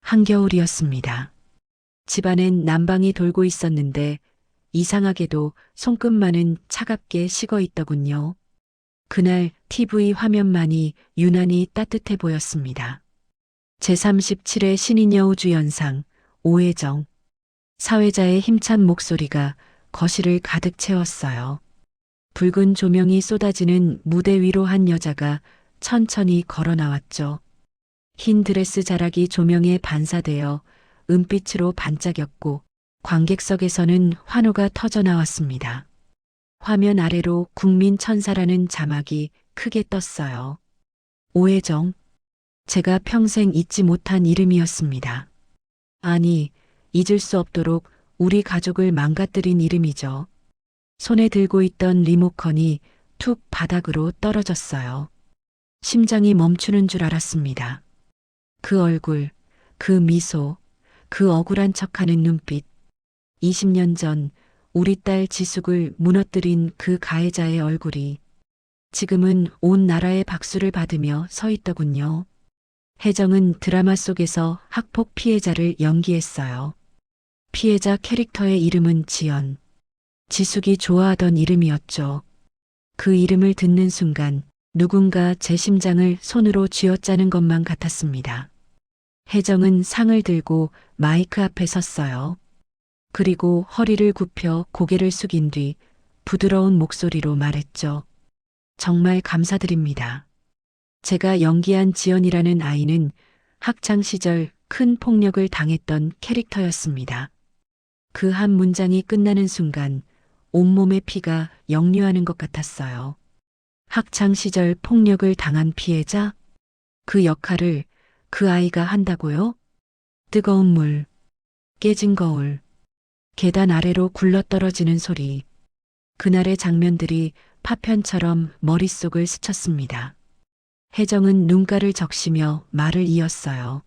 한겨울이었습니다. 집안엔 난방이 돌고 있었는데 이상하게도 손끝만은 차갑게 식어 있더군요. 그날 TV 화면만이 유난히 따뜻해 보였습니다. 제37회 신인여우주연상 오혜정 사회자의 힘찬 목소리가 거실을 가득 채웠어요. 붉은 조명이 쏟아지는 무대 위로 한 여자가 천천히 걸어 나왔죠. 흰 드레스 자락이 조명에 반사되어 은빛으로 반짝였고 관객석에서는 환호가 터져 나왔습니다. 화면 아래로 국민 천사라는 자막이 크게 떴어요. 오혜정, 제가 평생 잊지 못한 이름이었습니다. 아니, 잊을 수 없도록 우리 가족을 망가뜨린 이름이죠. 손에 들고 있던 리모컨이 툭 바닥으로 떨어졌어요. 심장이 멈추는 줄 알았습니다. 그 얼굴, 그 미소, 그 억울한 척하는 눈빛. 20년 전 우리 딸 지숙을 무너뜨린 그 가해자의 얼굴이 지금은 온 나라의 박수를 받으며 서 있더군요. 혜정은 드라마 속에서 학폭 피해자를 연기했어요. 피해자 캐릭터의 이름은 지연. 지숙이 좋아하던 이름이었죠. 그 이름을 듣는 순간 누군가 제 심장을 손으로 쥐어짜는 것만 같았습니다. 혜정은 상을 들고 마이크 앞에 섰어요. 그리고 허리를 굽혀 고개를 숙인 뒤 부드러운 목소리로 말했죠. 정말 감사드립니다. 제가 연기한 지연이라는 아이는 학창 시절 큰 폭력을 당했던 캐릭터였습니다. 그 한 문장이 끝나는 순간 온몸의 피가 역류하는 것 같았어요. 학창 시절 폭력을 당한 피해자? 그 역할을 그 아이가 한다고요? 뜨거운 물, 깨진 거울, 계단 아래로 굴러떨어지는 소리. 그날의 장면들이 파편처럼 머릿속을 스쳤습니다. 혜정은 눈가를 적시며 말을 이었어요.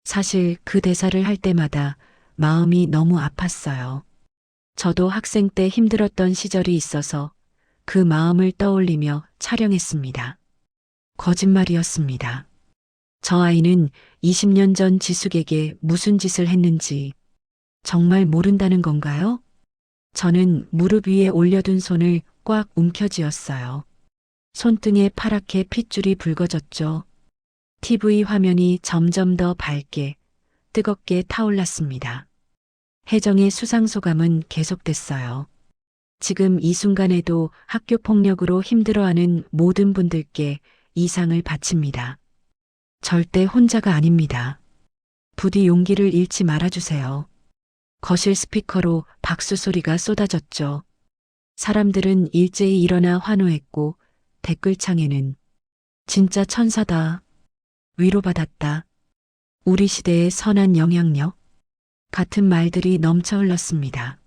사실 그 대사를 할 때마다 마음이 너무 아팠어요. 저도 학생 때 힘들었던 시절이 있어서 그 마음을 떠올리며 촬영했습니다. 거짓말이었습니다. 저 아이는 20년 전 지숙에게 무슨 짓을 했는지 정말 모른다는 건가요? 저는 무릎 위에 올려둔 손을 꽉 움켜쥐었어요. 손등에 파랗게 핏줄이 붉어졌죠. TV 화면이 점점 더 밝게, 뜨겁게 타올랐습니다. 혜정의 수상소감은 계속됐어요. 지금 이 순간에도 학교 폭력으로 힘들어하는 모든 분들께 이 상을 바칩니다. 절대 혼자가 아닙니다. 부디 용기를 잃지 말아주세요. 거실 스피커로 박수 소리가 쏟아졌죠. 사람들은 일제히 일어나 환호했고 댓글창에는 진짜 천사다. 위로받았다. 우리 시대의 선한 영향력. 같은 말들이 넘쳐 흘렀습니다.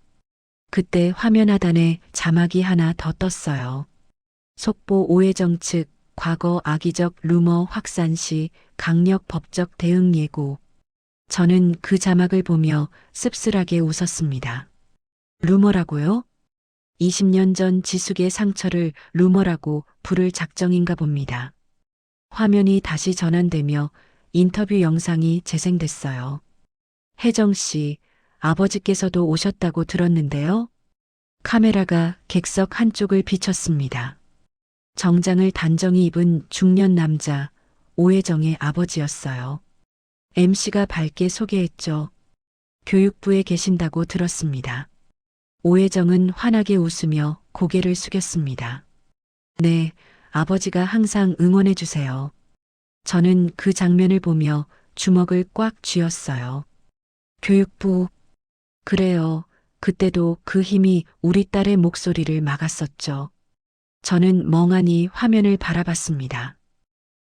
그때 화면 하단에 자막이 하나 더 떴어요. 속보 오혜정 측 과거 악의적 루머 확산 시 강력 법적 대응 예고. 저는 그 자막을 보며 씁쓸하게 웃었습니다. 루머라고요? 20년 전 지숙의 상처를 루머라고 부를 작정인가 봅니다. 화면이 다시 전환되며 인터뷰 영상이 재생됐어요. 혜정 씨, 아버지께서도 오셨다고 들었는데요. 카메라가 객석 한쪽을 비췄습니다. 정장을 단정히 입은 중년 남자, 오혜정의 아버지였어요. MC가 밝게 소개했죠. 교육부에 계신다고 들었습니다. 오혜정은 환하게 웃으며 고개를 숙였습니다. 네, 아버지가 항상 응원해 주세요. 저는 그 장면을 보며 주먹을 꽉 쥐었어요. 교육부, 그래요. 그때도 그 힘이 우리 딸의 목소리를 막았었죠. 저는 멍하니 화면을 바라봤습니다.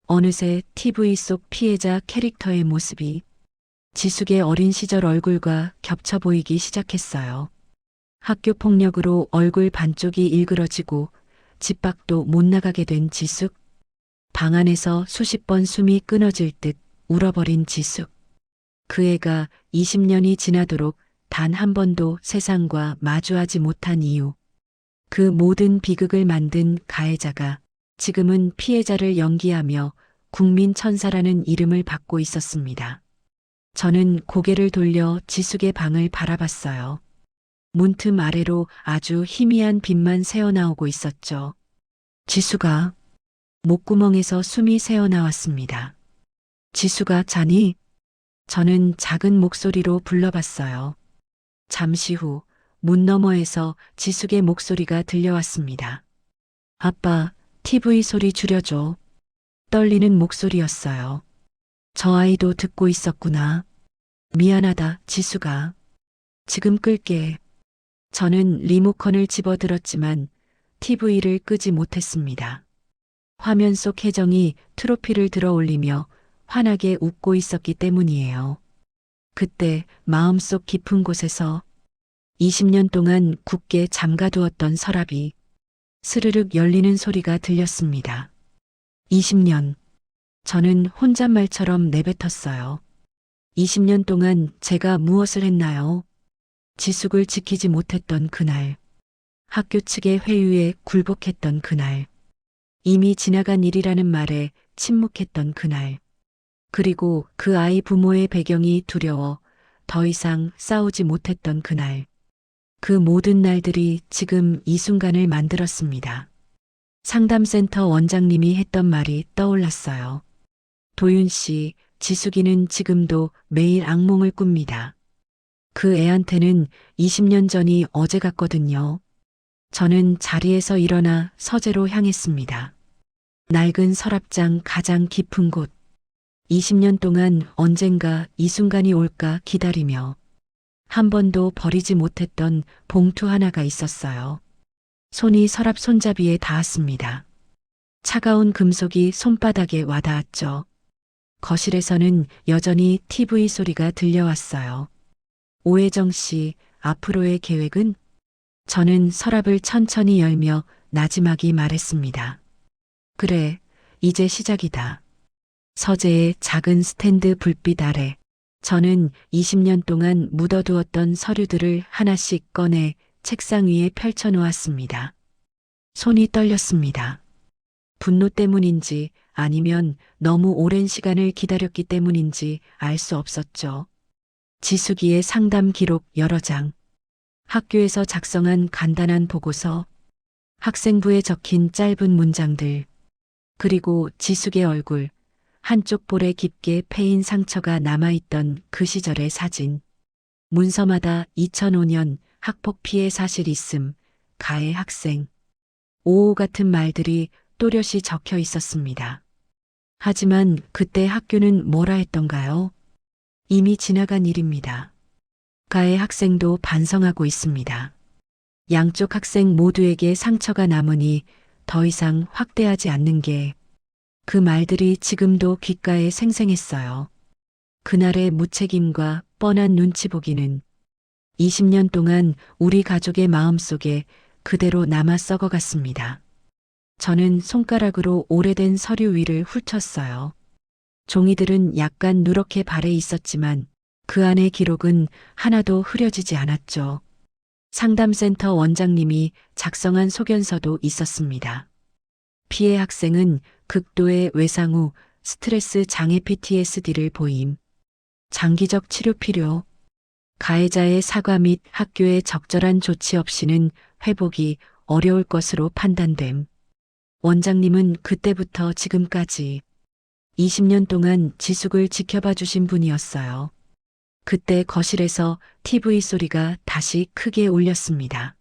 어느새 TV 속 피해자 캐릭터의 모습이 지숙의 어린 시절 얼굴과 겹쳐 보이기 시작했어요. 학교 폭력으로 얼굴 반쪽이 일그러지고 집 밖도 못 나가게 된 지숙. 방 안에서 수십 번 숨이 끊어질 듯 울어버린 지숙. 그 애가 20년이 지나도록 단 한 번도 세상과 마주하지 못한 이유. 그 모든 비극을 만든 가해자가 지금은 피해자를 연기하며 국민 천사라는 이름을 받고 있었습니다. 저는 고개를 돌려 지숙의 방을 바라봤어요. 문틈 아래로 아주 희미한 빛만 새어나오고 있었죠. 지수가 목구멍에서 숨이 새어나왔습니다. 지수가 자니? 저는 작은 목소리로 불러봤어요. 잠시 후 문 너머에서 지숙의 목소리가 들려왔습니다. 아빠, TV 소리 줄여줘. 떨리는 목소리였어요. 저 아이도 듣고 있었구나. 미안하다, 지수가. 지금 끌게. 저는 리모컨을 집어들었지만 TV를 끄지 못했습니다. 화면 속 혜정이 트로피를 들어 올리며 환하게 웃고 있었기 때문이에요. 그때 마음속 깊은 곳에서 20년 동안 굳게 잠가두었던 서랍이 스르륵 열리는 소리가 들렸습니다. 20년. 저는 혼잣말처럼 내뱉었어요. 20년 동안 제가 무엇을 했나요? 지숙을 지키지 못했던 그날. 학교 측의 회유에 굴복했던 그날. 이미 지나간 일이라는 말에 침묵했던 그날. 그리고 그 아이 부모의 배경이 두려워 더 이상 싸우지 못했던 그날. 그 모든 날들이 지금 이 순간을 만들었습니다. 상담센터 원장님이 했던 말이 떠올랐어요. 도윤 씨, 지숙이는 지금도 매일 악몽을 꿉니다. 그 애한테는 20년 전이 어제 같거든요. 저는 자리에서 일어나 서재로 향했습니다. 낡은 서랍장 가장 깊은 곳. 20년 동안 언젠가 이 순간이 올까 기다리며 한 번도 버리지 못했던 봉투 하나가 있었어요. 손이 서랍 손잡이에 닿았습니다. 차가운 금속이 손바닥에 와닿았죠. 거실에서는 여전히 TV 소리가 들려왔어요. 오혜정 씨, 앞으로의 계획은? 저는 서랍을 천천히 열며 나지막이 말했습니다. 그래, 이제 시작이다. 서재의 작은 스탠드 불빛 아래 저는 20년 동안 묻어두었던 서류들을 하나씩 꺼내 책상 위에 펼쳐놓았습니다. 손이 떨렸습니다. 분노 때문인지 아니면 너무 오랜 시간을 기다렸기 때문인지 알 수 없었죠. 지숙이의 상담 기록 여러 장, 학교에서 작성한 간단한 보고서, 학생부에 적힌 짧은 문장들, 그리고 지숙의 얼굴, 한쪽 볼에 깊게 패인 상처가 남아있던 그 시절의 사진. 문서마다 2005년 학폭 피해 사실 있음, 가해 학생, 5호 같은 말들이 또렷이 적혀 있었습니다. 하지만 그때 학교는 뭐라 했던가요? 이미 지나간 일입니다. 가해 학생도 반성하고 있습니다. 양쪽 학생 모두에게 상처가 남으니 더 이상 확대하지 않는 게 그 말들이 지금도 귓가에 생생했어요. 그날의 무책임과 뻔한 눈치 보기는 20년 동안 우리 가족의 마음속에 그대로 남아 썩어갔습니다. 저는 손가락으로 오래된 서류 위를 훑었어요. 종이들은 약간 누렇게 발해 있었지만 그 안의 기록은 하나도 흐려지지 않았죠. 상담센터 원장님이 작성한 소견서도 있었습니다. 피해 학생은 극도의 외상 후 스트레스 장애 PTSD를 보임. 장기적 치료 필요. 가해자의 사과 및 학교의 적절한 조치 없이는 회복이 어려울 것으로 판단됨. 원장님은 그때부터 지금까지 20년 동안 지숙을 지켜봐 주신 분이었어요. 그때 거실에서 TV 소리가 다시 크게 울렸습니다.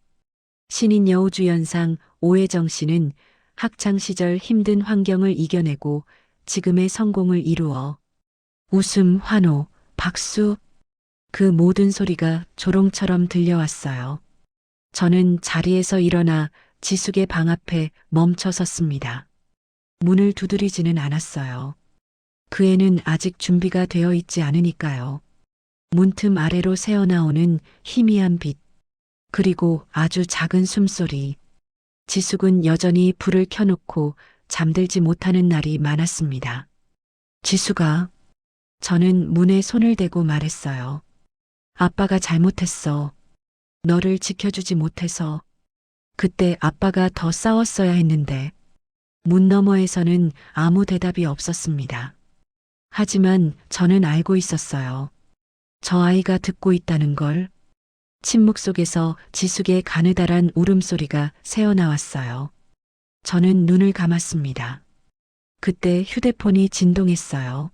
신인 여우주연상 오혜정 씨는 학창시절 힘든 환경을 이겨내고 지금의 성공을 이루어 웃음, 환호, 박수, 그 모든 소리가 조롱처럼 들려왔어요. 저는 자리에서 일어나 지숙의 방 앞에 멈춰 섰습니다. 문을 두드리지는 않았어요. 그 애는 아직 준비가 되어 있지 않으니까요. 문틈 아래로 새어나오는 희미한 빛, 그리고 아주 작은 숨소리. 지숙은 여전히 불을 켜놓고 잠들지 못하는 날이 많았습니다. 지숙아, 저는 문에 손을 대고 말했어요. 아빠가 잘못했어. 너를 지켜주지 못해서. 그때 아빠가 더 싸웠어야 했는데. 문 너머에서는 아무 대답이 없었습니다. 하지만 저는 알고 있었어요. 저 아이가 듣고 있다는 걸. 침묵 속에서 지숙의 가느다란 울음소리가 새어나왔어요. 저는 눈을 감았습니다. 그때 휴대폰이 진동했어요.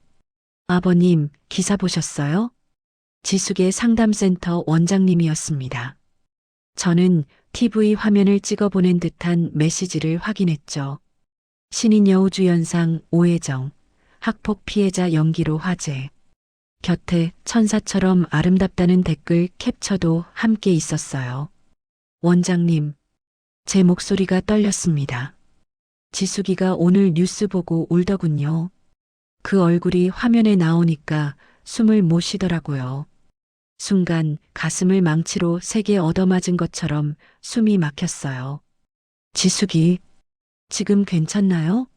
아버님, 기사 보셨어요? 지숙의 상담센터 원장님이었습니다. 저는 TV 화면을 찍어 보낸 듯한 메시지를 확인했죠. 신인 여우주연상 오혜정, 학폭 피해자 연기로 화제. 곁에 천사처럼 아름답다는 댓글 캡처도 함께 있었어요. 원장님, 제 목소리가 떨렸습니다. 지숙이가 오늘 뉴스 보고 울더군요. 그 얼굴이 화면에 나오니까 숨을 못 쉬더라고요. 순간 가슴을 망치로 세게 얻어맞은 것처럼 숨이 막혔어요. 지숙이, 지금 괜찮나요?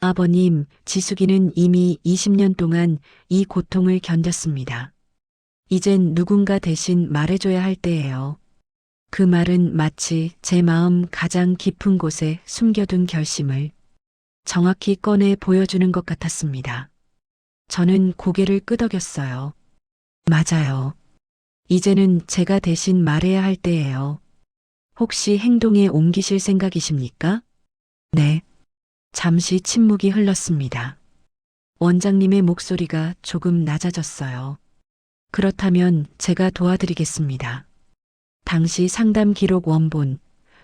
아버님, 지숙이는 이미 20년 동안 이 고통을 견뎠습니다. 이젠 누군가 대신 말해줘야 할 때예요. 그 말은 마치 제 마음 가장 깊은 곳에 숨겨둔 결심을 정확히 꺼내 보여주는 것 같았습니다. 저는 고개를 끄덕였어요. 맞아요. 이제는 제가 대신 말해야 할 때예요. 혹시 행동에 옮기실 생각이십니까? 네. 잠시 침묵이 흘렀습니다. 원장님의 목소리가 조금 낮아졌어요. 그렇다면 제가 도와드리겠습니다. 당시 상담 기록 원본,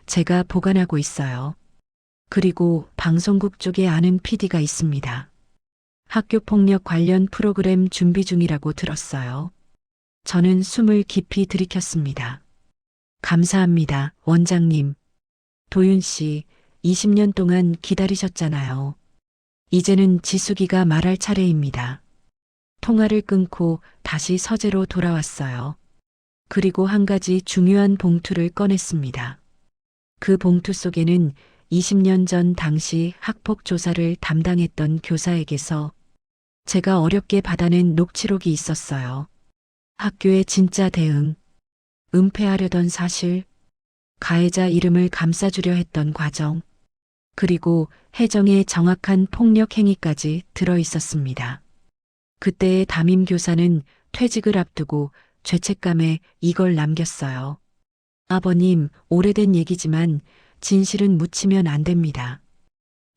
제가 보관하고 있어요. 그리고 방송국 쪽에 아는 PD가 있습니다. 학교 폭력 관련 프로그램 준비 중이라고 들었어요. 저는 숨을 깊이 들이켰습니다. 감사합니다, 원장님. 도윤 씨, 20년 동안 기다리셨잖아요. 이제는 지숙이가 말할 차례입니다. 통화를 끊고 다시 서재로 돌아왔어요. 그리고 한 가지 중요한 봉투를 꺼냈습니다. 그 봉투 속에는 20년 전 당시 학폭 조사를 담당했던 교사에게서 제가 어렵게 받아낸 녹취록이 있었어요. 학교의 진짜 대응, 은폐하려던 사실, 가해자 이름을 감싸주려 했던 과정, 그리고 혜정의 정확한 폭력 행위까지 들어 있었습니다. 그때의 담임 교사는 퇴직을 앞두고 죄책감에 이걸 남겼어요. 아버님, 오래된 얘기지만 진실은 묻히면 안 됩니다.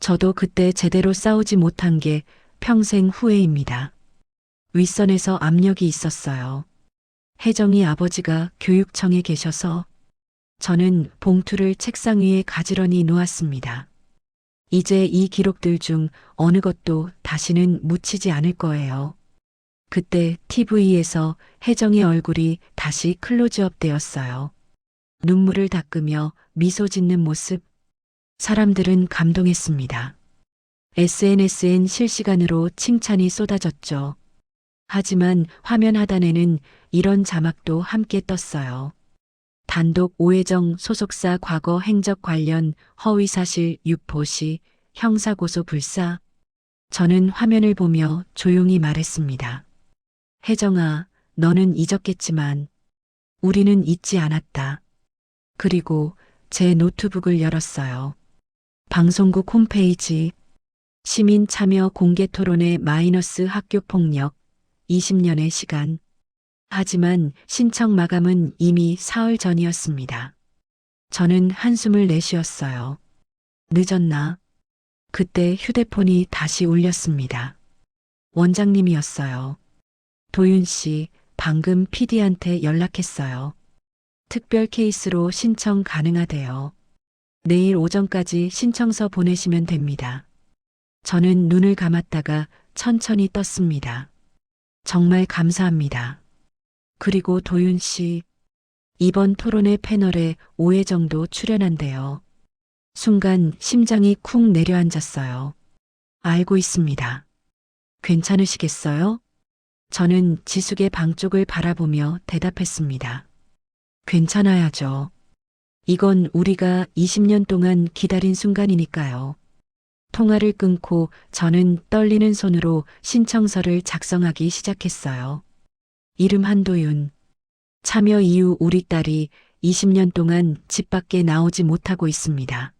저도 그때 제대로 싸우지 못한 게 평생 후회입니다. 윗선에서 압력이 있었어요. 혜정이 아버지가 교육청에 계셔서 저는 봉투를 책상 위에 가지런히 놓았습니다. 이제 이 기록들 중 어느 것도 다시는 묻히지 않을 거예요. 그때 TV에서 혜정의 얼굴이 다시 클로즈업 되었어요. 눈물을 닦으며 미소 짓는 모습. 사람들은 감동했습니다. SNS엔 실시간으로 칭찬이 쏟아졌죠. 하지만 화면 하단에는 이런 자막도 함께 떴어요. 단독 오혜정 소속사 과거 행적 관련 허위사실 유포 시 형사고소 불사. 저는 화면을 보며 조용히 말했습니다. 혜정아, 너는 잊었겠지만 우리는 잊지 않았다. 그리고 제 노트북을 열었어요. 방송국 홈페이지, 시민 참여 공개 토론회 마이너스 학교 폭력 20년의 시간. 하지만 신청 마감은 이미 사흘 전이었습니다. 저는 한숨을 내쉬었어요. 늦었나? 그때 휴대폰이 다시 울렸습니다. 원장님이었어요. 도윤 씨, 방금 PD한테 연락했어요. 특별 케이스로 신청 가능하대요. 내일 오전까지 신청서 보내시면 됩니다. 저는 눈을 감았다가 천천히 떴습니다. 정말 감사합니다. 그리고 도윤 씨, 이번 토론회 패널에 오혜정도 출연한대요. 순간 심장이 쿵 내려앉았어요. 알고 있습니다. 괜찮으시겠어요? 저는 지숙의 방 쪽을 바라보며 대답했습니다. 괜찮아야죠. 이건 우리가 20년 동안 기다린 순간이니까요. 통화를 끊고 저는 떨리는 손으로 신청서를 작성하기 시작했어요. 이름 한도윤. 참여 이후 우리 딸이 20년 동안 집 밖에 나오지 못하고 있습니다.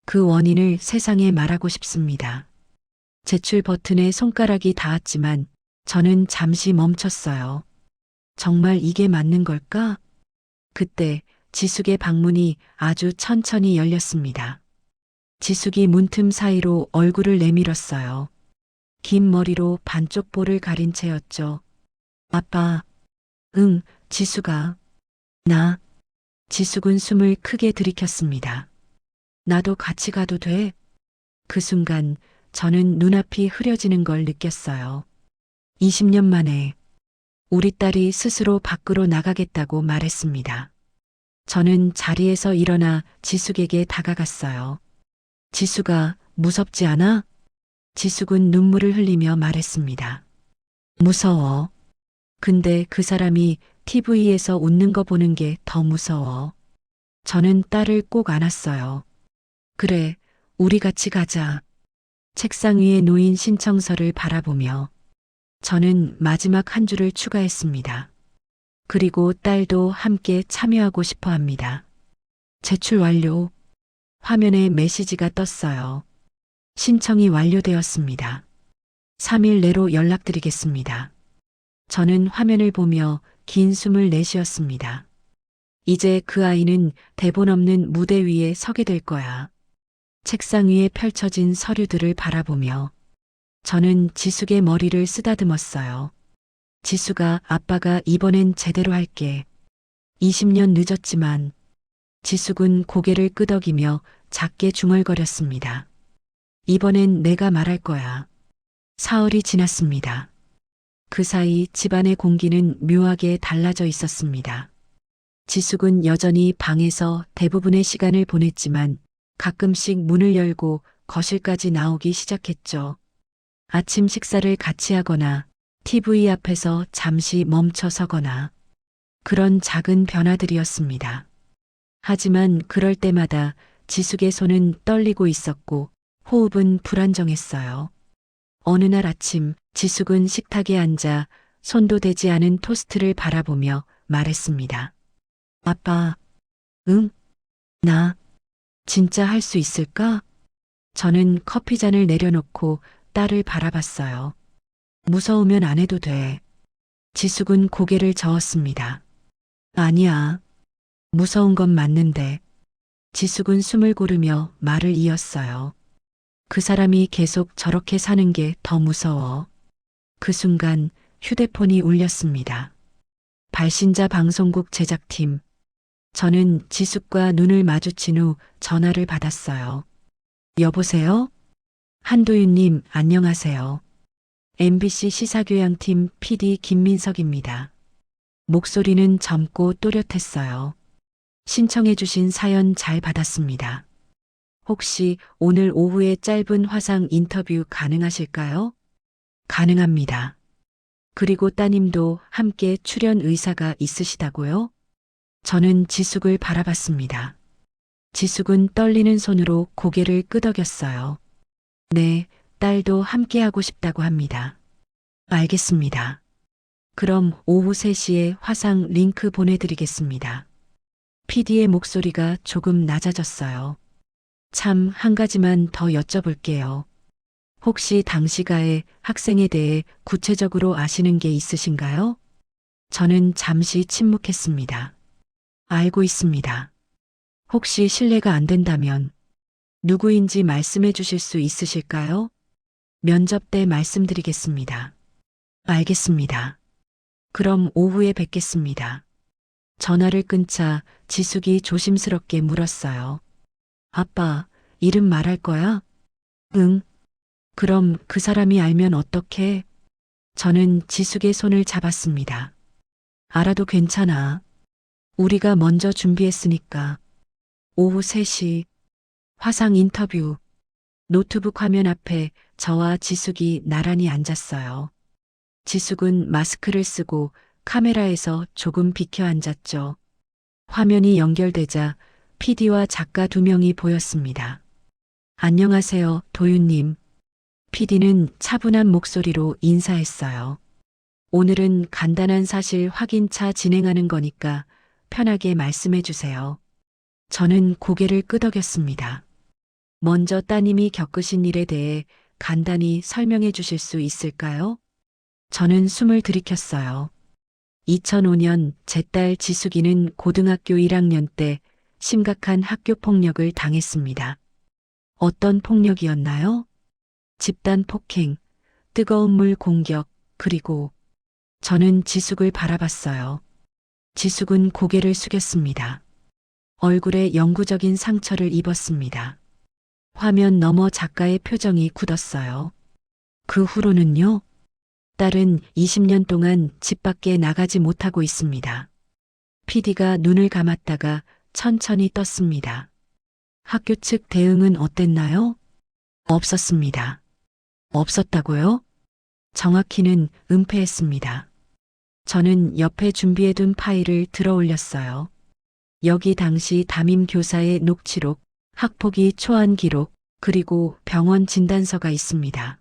그 원인을 세상에 말하고 싶습니다. 제출 버튼에 손가락이 닿았지만 저는 잠시 멈췄어요. 정말 이게 맞는 걸까? 그때 지숙의 방문이 아주 천천히 열렸습니다. 지숙이 문틈 사이로 얼굴을 내밀었어요. 긴 머리로 반쪽 볼을 가린 채였죠. 아빠, 응, 지숙아. 나, 지숙은 숨을 크게 들이켰습니다. 나도 같이 가도 돼? 그 순간 저는 눈앞이 흐려지는 걸 느꼈어요. 20년 만에 우리 딸이 스스로 밖으로 나가겠다고 말했습니다. 저는 자리에서 일어나 지숙에게 다가갔어요. 지숙아, 무섭지 않아? 지숙은 눈물을 흘리며 말했습니다. 무서워. 근데 그 사람이 TV에서 웃는 거 보는 게 더 무서워. 저는 딸을 꼭 안았어요. 그래, 우리 같이 가자. 책상 위에 놓인 신청서를 바라보며 저는 마지막 한 줄을 추가했습니다. 그리고 딸도 함께 참여하고 싶어 합니다. 제출 완료. 화면에 메시지가 떴어요. 신청이 완료되었습니다. 3일 내로 연락드리겠습니다. 저는 화면을 보며 긴 숨을 내쉬었습니다. 이제 그 아이는 대본 없는 무대 위에 서게 될 거야. 책상 위에 펼쳐진 서류들을 바라보며 저는 지숙의 머리를 쓰다듬었어요. 지숙아, 아빠가 이번엔 제대로 할게. 20년 늦었지만 지숙은 고개를 끄덕이며 작게 중얼거렸습니다. 이번엔 내가 말할 거야. 사흘이 지났습니다. 그 사이 집안의 공기는 묘하게 달라져 있었습니다. 지숙은 여전히 방에서 대부분의 시간을 보냈지만 가끔씩 문을 열고 거실까지 나오기 시작했죠. 아침 식사를 같이 하거나 TV 앞에서 잠시 멈춰 서거나 그런 작은 변화들이었습니다. 하지만 그럴 때마다 지숙의 손은 떨리고 있었고 호흡은 불안정했어요. 어느 날 아침 지숙은 식탁에 앉아 손도 대지 않은 토스트를 바라보며 말했습니다. 아빠, 응? 나 진짜 할 수 있을까? 저는 커피잔을 내려놓고 딸을 바라봤어요. 무서우면 안 해도 돼. 지숙은 고개를 저었습니다. 아니야. 무서운 건 맞는데. 지숙은 숨을 고르며 말을 이었어요. 그 사람이 계속 저렇게 사는 게 더 무서워. 그 순간 휴대폰이 울렸습니다. 발신자 방송국 제작팀. 저는 지숙과 눈을 마주친 후 전화를 받았어요. 여보세요? 한도윤님, 안녕하세요. MBC 시사교양팀 PD 김민석입니다. 목소리는 젊고 또렷했어요. 신청해주신 사연 잘 받았습니다. 혹시 오늘 오후에 짧은 화상 인터뷰 가능하실까요? 가능합니다. 그리고 따님도 함께 출연 의사가 있으시다고요? 저는 지숙을 바라봤습니다. 지숙은 떨리는 손으로 고개를 끄덕였어요. 네, 딸도 함께하고 싶다고 합니다. 알겠습니다. 그럼 오후 3시에 화상 링크 보내드리겠습니다. PD의 목소리가 조금 낮아졌어요. 참, 한 가지만 더 여쭤볼게요. 혹시 당시가의 학생에 대해 구체적으로 아시는 게 있으신가요? 저는 잠시 침묵했습니다. 알고 있습니다. 혹시 실례가 안 된다면 누구인지 말씀해 주실 수 있으실까요? 면접 때 말씀드리겠습니다. 알겠습니다. 그럼 오후에 뵙겠습니다. 전화를 끊자 지숙이 조심스럽게 물었어요. 아빠, 이름 말할 거야? 응. 그럼 그 사람이 알면 어떡해? 저는 지숙의 손을 잡았습니다. 알아도 괜찮아. 우리가 먼저 준비했으니까. 오후 3시, 화상 인터뷰. 노트북 화면 앞에 저와 지숙이 나란히 앉았어요. 지숙은 마스크를 쓰고 카메라에서 조금 비켜 앉았죠. 화면이 연결되자 PD와 작가 2명이 보였습니다. 안녕하세요, 도윤님. PD는 차분한 목소리로 인사했어요. 오늘은 간단한 사실 확인차 진행하는 거니까 편하게 말씀해 주세요. 저는 고개를 끄덕였습니다. 먼저 따님이 겪으신 일에 대해 간단히 설명해 주실 수 있을까요? 저는 숨을 들이켰어요. 2005년 제 딸 지숙이는 고등학교 1학년 때 심각한 학교 폭력을 당했습니다. 어떤 폭력이었나요? 집단 폭행, 뜨거운 물 공격, 그리고 저는 지숙을 바라봤어요. 지숙은 고개를 숙였습니다. 얼굴에 영구적인 상처를 입었습니다. 화면 너머 작가의 표정이 굳었어요. 그 후로는요? 딸은 20년 동안 집 밖에 나가지 못하고 있습니다. PD가 눈을 감았다가 천천히 떴습니다. 학교 측 대응은 어땠나요? 없었습니다. 없었다고요? 정확히는 은폐했습니다. 저는 옆에 준비해둔 파일을 들어 올렸어요. 여기 당시 담임 교사의 녹취록, 학폭위 초안 기록, 그리고 병원 진단서가 있습니다.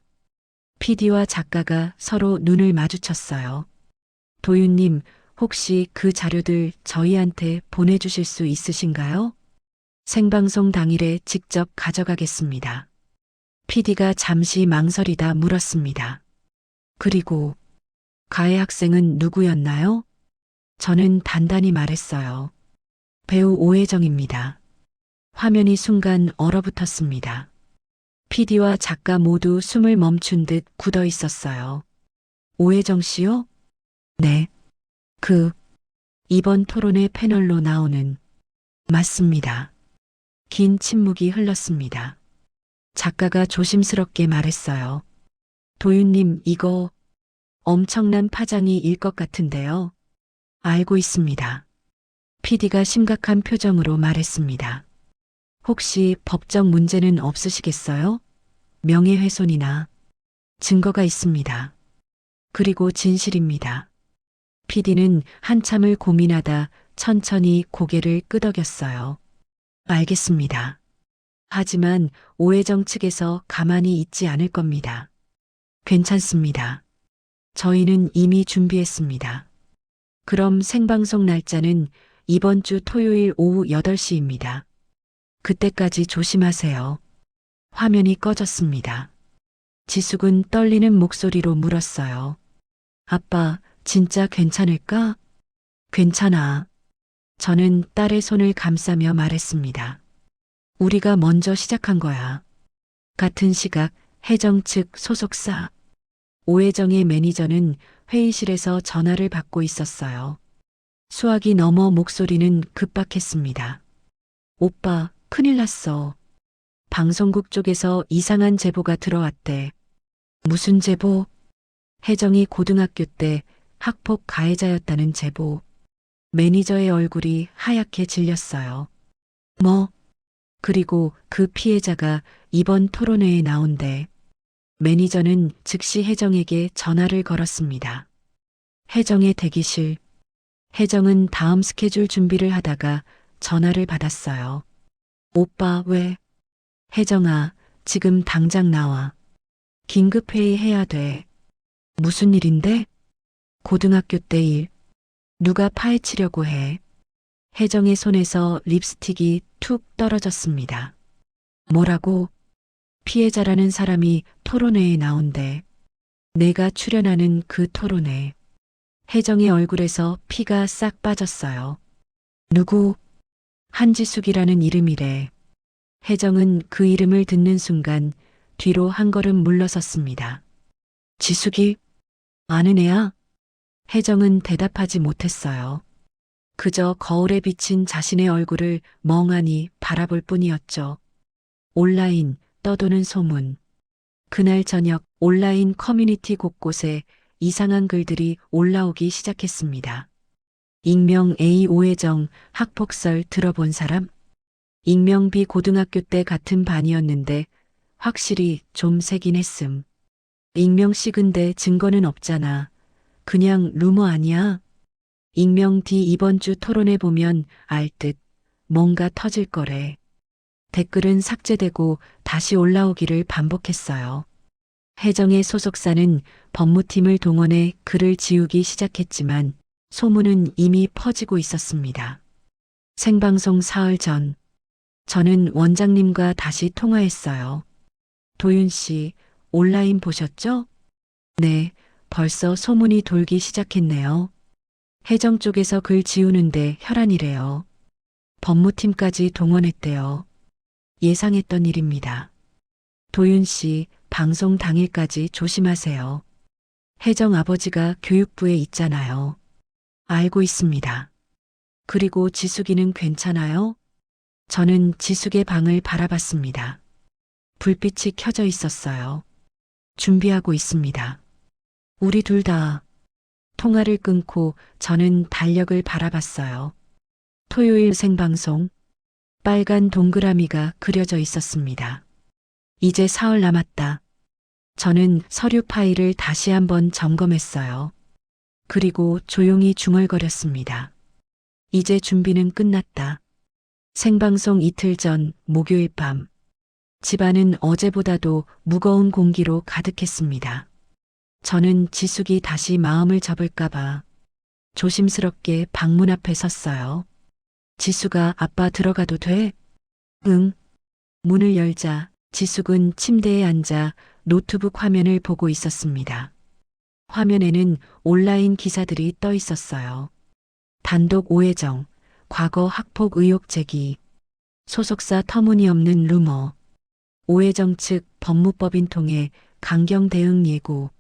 PD와 작가가 서로 눈을 마주쳤어요. 도윤님, 혹시 그 자료들 저희한테 보내주실 수 있으신가요? 생방송 당일에 직접 가져가겠습니다. PD가 잠시 망설이다 물었습니다. 그리고 가해 학생은 누구였나요? 저는 단단히 말했어요. 배우 오혜정입니다. 화면이 순간 얼어붙었습니다. PD와 작가 모두 숨을 멈춘 듯 굳어 있었어요. 오혜정 씨요? 네. 이번 토론회 패널로 나오는 맞습니다. 긴 침묵이 흘렀습니다. 작가가 조심스럽게 말했어요. 도윤님, 이거 엄청난 파장이 일 것 같은데요. 알고 있습니다. PD가 심각한 표정으로 말했습니다. 혹시 법적 문제는 없으시겠어요? 명예훼손이나 증거가 있습니다. 그리고 진실입니다. PD는 한참을 고민하다 천천히 고개를 끄덕였어요. 알겠습니다. 하지만 오혜정 측에서 가만히 있지 않을 겁니다. 괜찮습니다. 저희는 이미 준비했습니다. 그럼 생방송 날짜는 이번 주 토요일 오후 8시입니다. 그때까지 조심하세요. 화면이 꺼졌습니다. 지숙은 떨리는 목소리로 물었어요. 아빠, 진짜 괜찮을까? 괜찮아. 저는 딸의 손을 감싸며 말했습니다. 우리가 먼저 시작한 거야. 같은 시각 혜정 측 소속사. 오혜정의 매니저는 회의실에서 전화를 받고 있었어요. 수화기 너머 목소리는 급박했습니다. 오빠, 큰일 났어. 방송국 쪽에서 이상한 제보가 들어왔대. 무슨 제보? 혜정이 고등학교 때 학폭 가해자였다는 제보. 매니저의 얼굴이 하얗게 질렸어요. 뭐? 그리고 그 피해자가 이번 토론회에 나온대. 매니저는 즉시 혜정에게 전화를 걸었습니다. 혜정의 대기실. 혜정은 다음 스케줄 준비를 하다가 전화를 받았어요. 오빠, 왜? 혜정아, 지금 당장 나와. 긴급회의 해야 돼. 무슨 일인데? 고등학교 때 일. 누가 파헤치려고 해. 혜정의 손에서 립스틱이 툭 떨어졌습니다. 뭐라고? 피해자라는 사람이 토론회에 나온대. 내가 출연하는 그 토론회. 혜정의 얼굴에서 피가 싹 빠졌어요. 누구? 한지숙이라는 이름이래. 혜정은 그 이름을 듣는 순간 뒤로 한 걸음 물러섰습니다. 지숙이? 아는 애야? 혜정은 대답하지 못했어요. 그저 거울에 비친 자신의 얼굴을 멍하니 바라볼 뿐이었죠. 온라인, 떠도는 소문. 그날 저녁 온라인 커뮤니티 곳곳에 이상한 글들이 올라오기 시작했습니다. 익명 A 오혜정 학폭설 들어본 사람? 익명 B 고등학교 때 같은 반이었는데 확실히 좀 세긴 했음. 익명 C 근데 증거는 없잖아. 그냥 루머 아니야? 익명 D 이번 주 토론회 보면 알 듯 뭔가 터질 거래. 댓글은 삭제되고 다시 올라오기를 반복했어요. 혜정의 소속사는 법무팀을 동원해 글을 지우기 시작했지만 소문은 이미 퍼지고 있었습니다. 생방송 사흘 전, 저는 원장님과 다시 통화했어요. 도윤 씨, 온라인 보셨죠? 네, 벌써 소문이 돌기 시작했네요. 해정 쪽에서 글 지우는데 혈안이래요. 법무팀까지 동원했대요. 예상했던 일입니다. 도윤 씨, 방송 당일까지 조심하세요. 혜정 아버지가 교육부에 있잖아요. 알고 있습니다. 그리고 지숙이는 괜찮아요? 저는 지숙의 방을 바라봤습니다. 불빛이 켜져 있었어요. 준비하고 있습니다. 우리 둘 다 통화를 끊고 저는 달력을 바라봤어요. 토요일 생방송, 빨간 동그라미가 그려져 있었습니다. 이제 사흘 남았다. 저는 서류 파일을 다시 한번 점검했어요. 그리고 조용히 중얼거렸습니다. 이제 준비는 끝났다. 생방송 이틀 전 목요일 밤. 집안은 어제보다도 무거운 공기로 가득했습니다. 저는 지숙이 다시 마음을 접을까봐 조심스럽게 방문 앞에 섰어요. 지숙아, 아빠 들어가도 돼? 응. 문을 열자 지숙은 침대에 앉아 노트북 화면을 보고 있었습니다. 화면에는 온라인 기사들이 떠 있었어요. 단독 오해정, 과거 학폭 의혹 제기, 소속사 터무니없는 루머, 오해정 측 법무법인 통해 강경 대응 예고,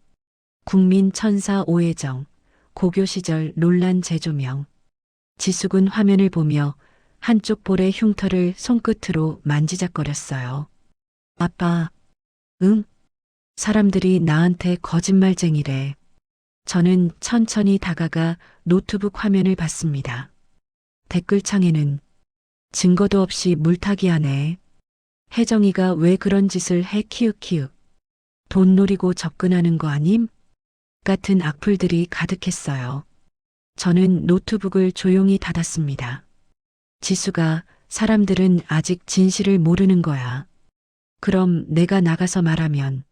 국민 천사 오해정, 고교 시절 논란 재조명. 지숙은 화면을 보며 한쪽 볼의 흉터를 손끝으로 만지작거렸어요. 아빠, 응? 사람들이 나한테 거짓말쟁이래. 저는 천천히 다가가 노트북 화면을 봤습니다. 댓글창에는 증거도 없이 물타기 하네. 혜정이가 왜 그런 짓을 해 키읔키읔. 돈 노리고 접근하는 거 아님? 같은 악플들이 가득했어요. 저는 노트북을 조용히 닫았습니다. 지수가 사람들은 아직 진실을 모르는 거야. 그럼 내가 나가서 말하면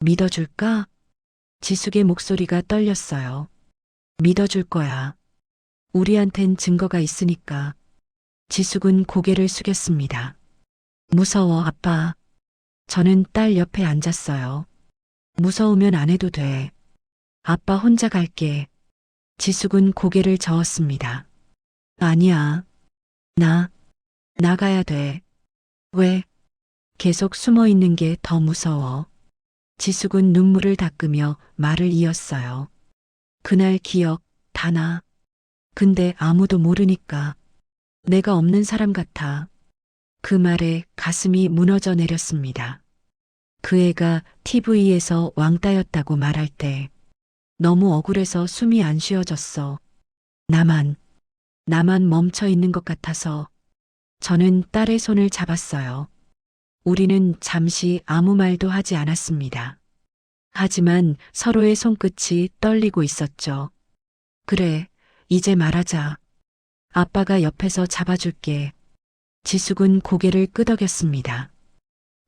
믿어줄까? 지숙의 목소리가 떨렸어요. 믿어줄 거야. 우리한텐 증거가 있으니까. 지숙은 고개를 숙였습니다. 무서워, 아빠. 저는 딸 옆에 앉았어요. 무서우면 안 해도 돼. 아빠 혼자 갈게. 지숙은 고개를 저었습니다. 아니야. 나가야 돼. 왜? 계속 숨어 있는 게 더 무서워. 지숙은 눈물을 닦으며 말을 이었어요. 그날 기억 다 나. 근데 아무도 모르니까 내가 없는 사람 같아. 그 말에 가슴이 무너져 내렸습니다. 그 애가 TV에서 왕따였다고 말할 때 너무 억울해서 숨이 안 쉬어졌어. 나만 멈춰 있는 것 같아서 저는 딸의 손을 잡았어요. 우리는 잠시 아무 말도 하지 않았습니다. 하지만 서로의 손끝이 떨리고 있었죠. 그래, 이제 말하자. 아빠가 옆에서 잡아줄게. 지숙은 고개를 끄덕였습니다.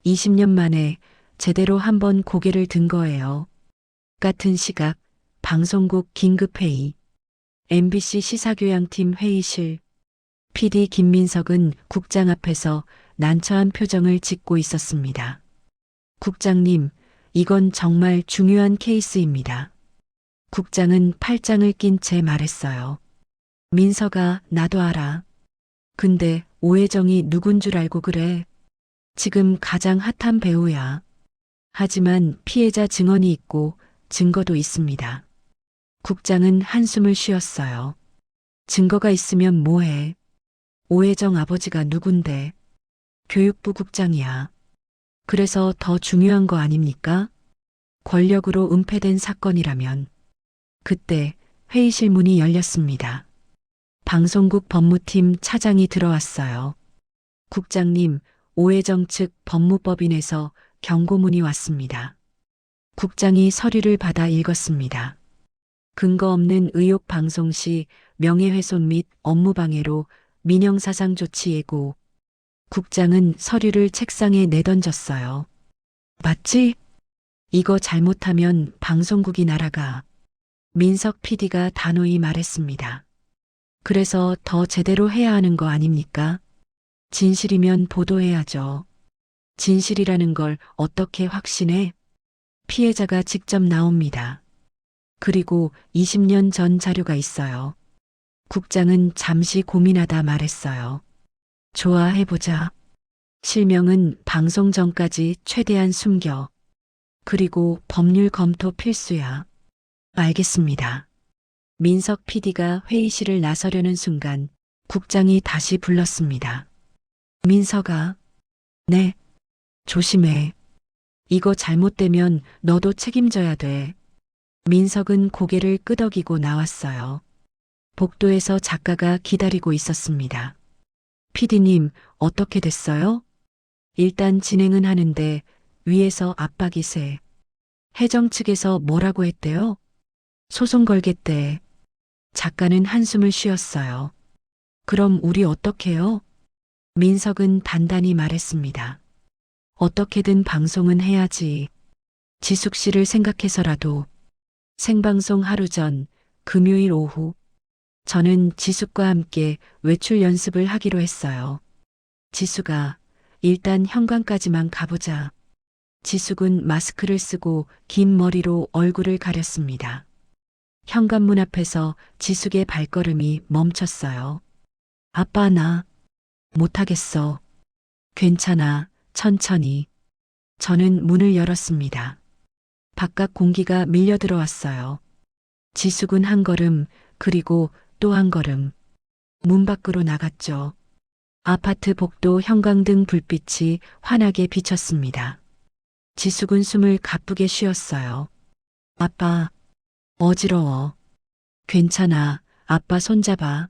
20년 만에 제대로 한번 고개를 든 거예요. 같은 시각, 방송국 긴급회의, MBC 시사교양팀 회의실, PD 김민석은 국장 앞에서 난처한 표정을 짓고 있었습니다. 국장님, 이건 정말 중요한 케이스입니다. 국장은 팔짱을 낀 채 말했어요. 민석아, 나도 알아. 근데 오해정이 누군 줄 알고 그래. 지금 가장 핫한 배우야. 하지만 피해자 증언이 있고 증거도 있습니다. 국장은 한숨을 쉬었어요. 증거가 있으면 뭐해? 오해정 아버지가 누군데? 교육부 국장이야. 그래서 더 중요한 거 아닙니까? 권력으로 은폐된 사건이라면. 그때 회의실 문이 열렸습니다. 방송국 법무팀 차장이 들어왔어요. 국장님, 오해정 측 법무법인에서 경고문이 왔습니다. 국장이 서류를 받아 읽었습니다. 근거 없는 의혹 방송 시 명예훼손 및 업무방해로 민형사상 조치 예고. 국장은 서류를 책상에 내던졌어요. 맞지? 이거 잘못하면 방송국이 날아가. 민석 PD가 단호히 말했습니다. 그래서 더 제대로 해야 하는 거 아닙니까? 진실이면 보도해야죠. 진실이라는 걸 어떻게 확신해? 피해자가 직접 나옵니다. 그리고 20년 전 자료가 있어요. 국장은 잠시 고민하다 말했어요. 좋아, 해보자. 실명은 방송 전까지 최대한 숨겨. 그리고 법률 검토 필수야. 알겠습니다. 민석 PD가 회의실을 나서려는 순간 국장이 다시 불렀습니다. 민석아. 네. 조심해. 이거 잘못되면 너도 책임져야 돼. 민석은 고개를 끄덕이고 나왔어요. 복도에서 작가가 기다리고 있었습니다. PD님, 어떻게 됐어요? 일단 진행은 하는데 위에서 압박이 세. 혜정 측에서 뭐라고 했대요? 소송 걸겠대. 작가는 한숨을 쉬었어요. 그럼 우리 어떡해요? 민석은 단단히 말했습니다. 어떻게든 방송은 해야지. 지숙 씨를 생각해서라도. 생방송 하루 전 금요일 오후 저는 지숙과 함께 외출 연습을 하기로 했어요. 지숙아, 일단 현관까지만 가보자. 지숙은 마스크를 쓰고 긴 머리로 얼굴을 가렸습니다. 현관문 앞에서 지숙의 발걸음이 멈췄어요. 아빠, 나 못하겠어. 괜찮아, 천천히. 저는 문을 열었습니다. 바깥 공기가 밀려 들어왔어요. 지숙은 한 걸음, 그리고 또 한 걸음. 문 밖으로 나갔죠. 아파트 복도 형광등 불빛이 환하게 비쳤습니다. 지숙은 숨을 가쁘게 쉬었어요. 아빠, 어지러워. 괜찮아, 아빠 손잡아.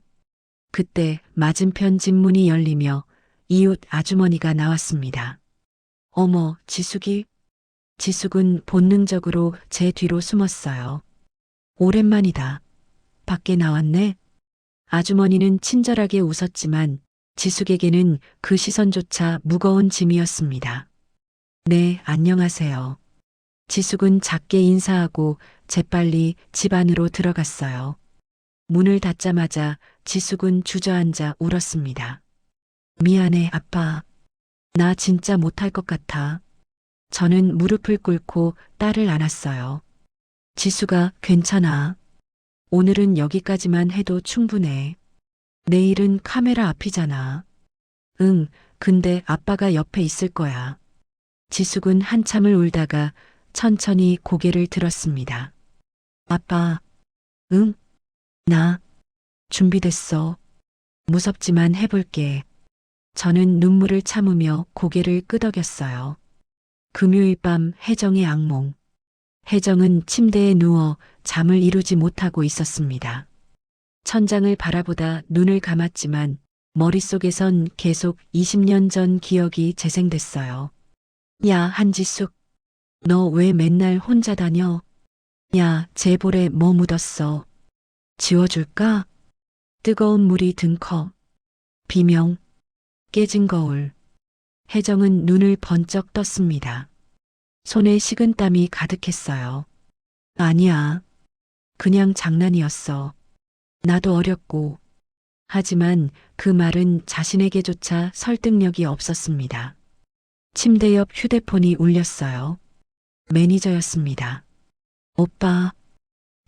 그때 맞은편 집 문이 열리며 이웃 아주머니가 나왔습니다. 어머, 지숙이? 지숙은 본능적으로 제 뒤로 숨었어요. 오랜만이다. 밖에 나왔네? 아주머니는 친절하게 웃었지만 지숙에게는 그 시선조차 무거운 짐이었습니다. 네, 안녕하세요. 지숙은 작게 인사하고 재빨리 집 안으로 들어갔어요. 문을 닫자마자 지숙은 주저앉아 울었습니다. 미안해, 아빠. 나 진짜 못할 것 같아. 저는 무릎을 꿇고 딸을 안았어요. 지숙아, 괜찮아. 오늘은 여기까지만 해도 충분해. 내일은 카메라 앞이잖아. 응, 근데 아빠가 옆에 있을 거야. 지숙은 한참을 울다가 천천히 고개를 들었습니다. 아빠, 응? 나 준비됐어. 무섭지만 해볼게. 저는 눈물을 참으며 고개를 끄덕였어요. 금요일 밤 혜정의 악몽. 혜정은 침대에 누워 잠을 이루지 못하고 있었습니다. 천장을 바라보다 눈을 감았지만 머릿속에선 계속 20년 전 기억이 재생됐어요. 야, 한지숙. 너 왜 맨날 혼자 다녀? 야, 제 볼에 뭐 묻었어? 지워줄까? 뜨거운 물이 든 컵. 비명. 깨진 거울. 혜정은 눈을 번쩍 떴습니다. 손에 식은땀이 가득했어요. 아니야. 그냥 장난이었어. 나도 어렸고. 하지만 그 말은 자신에게조차 설득력이 없었습니다. 침대 옆 휴대폰이 울렸어요. 매니저였습니다. 오빠.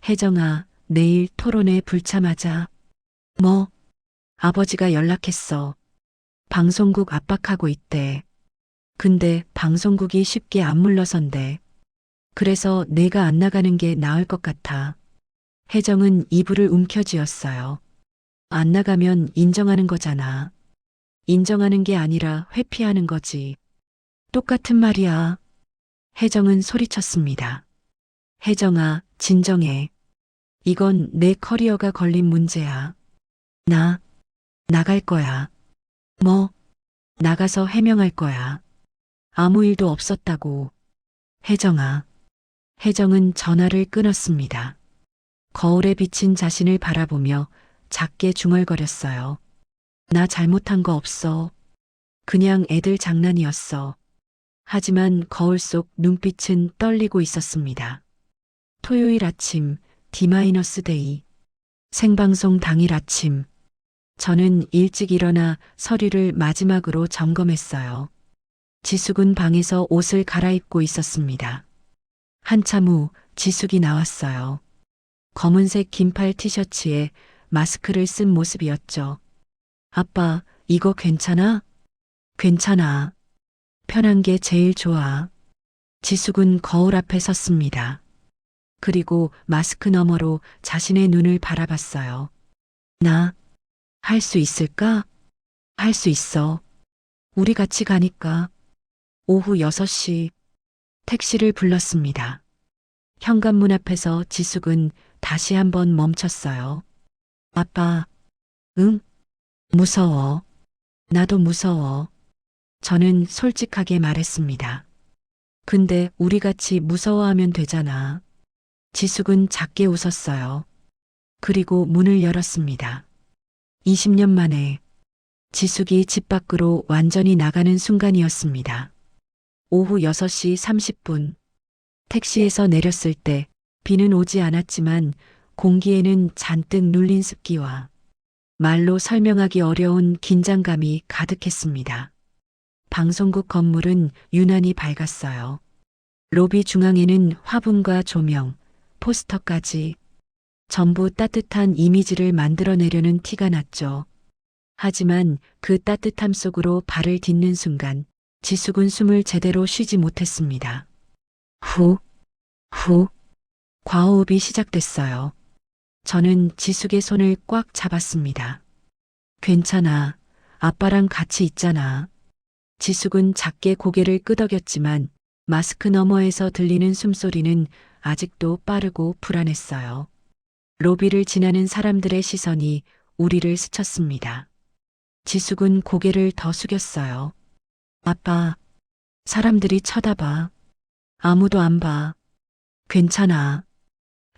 혜정아, 내일 토론회 불참하자. 뭐? 아버지가 연락했어. 방송국 압박하고 있대. 근데 방송국이 쉽게 안 물러선대. 그래서 내가 안 나가는 게 나을 것 같아. 혜정은 이불을 움켜쥐었어요. 안 나가면 인정하는 거잖아. 인정하는 게 아니라 회피하는 거지. 똑같은 말이야. 혜정은 소리쳤습니다. 혜정아, 진정해. 이건 내 커리어가 걸린 문제야. 나 나갈 거야. 뭐? 나가서 해명할 거야. 아무 일도 없었다고. 혜정아. 혜정은 전화를 끊었습니다. 거울에 비친 자신을 바라보며 작게 중얼거렸어요. 나 잘못한 거 없어. 그냥 애들 장난이었어. 하지만 거울 속 눈빛은 떨리고 있었습니다. 토요일 아침 D-데이. 생방송 당일 아침. 저는 일찍 일어나 서류를 마지막으로 점검했어요. 지숙은 방에서 옷을 갈아입고 있었습니다. 한참 후 지숙이 나왔어요. 검은색 긴팔 티셔츠에 마스크를 쓴 모습이었죠. 아빠, 이거 괜찮아? 괜찮아. 편한 게 제일 좋아. 지숙은 거울 앞에 섰습니다. 그리고 마스크 너머로 자신의 눈을 바라봤어요. 나, 할 수 있을까? 할 수 있어. 우리 같이 가니까. 오후 6시 택시를 불렀습니다. 현관문 앞에서 지숙은 다시 한번 멈췄어요. 아빠, 응? 무서워. 나도 무서워. 저는 솔직하게 말했습니다. 근데 우리 같이 무서워하면 되잖아. 지숙은 작게 웃었어요. 그리고 문을 열었습니다. 20년 만에 지숙이 집 밖으로 완전히 나가는 순간이었습니다. 오후 6시 30분. 택시에서 내렸을 때 비는 오지 않았지만 공기에는 잔뜩 눌린 습기와 말로 설명하기 어려운 긴장감이 가득했습니다. 방송국 건물은 유난히 밝았어요. 로비 중앙에는 화분과 조명, 포스터까지 전부 따뜻한 이미지를 만들어내려는 티가 났죠. 하지만 그 따뜻함 속으로 발을 딛는 순간 지숙은 숨을 제대로 쉬지 못했습니다. 후, 후, 과호흡이 시작됐어요. 저는 지숙의 손을 꽉 잡았습니다. 괜찮아. 아빠랑 같이 있잖아. 지숙은 작게 고개를 끄덕였지만 마스크 너머에서 들리는 숨소리는 아직도 빠르고 불안했어요. 로비를 지나는 사람들의 시선이 우리를 스쳤습니다. 지숙은 고개를 더 숙였어요. 아빠, 사람들이 쳐다봐. 아무도 안 봐. 괜찮아.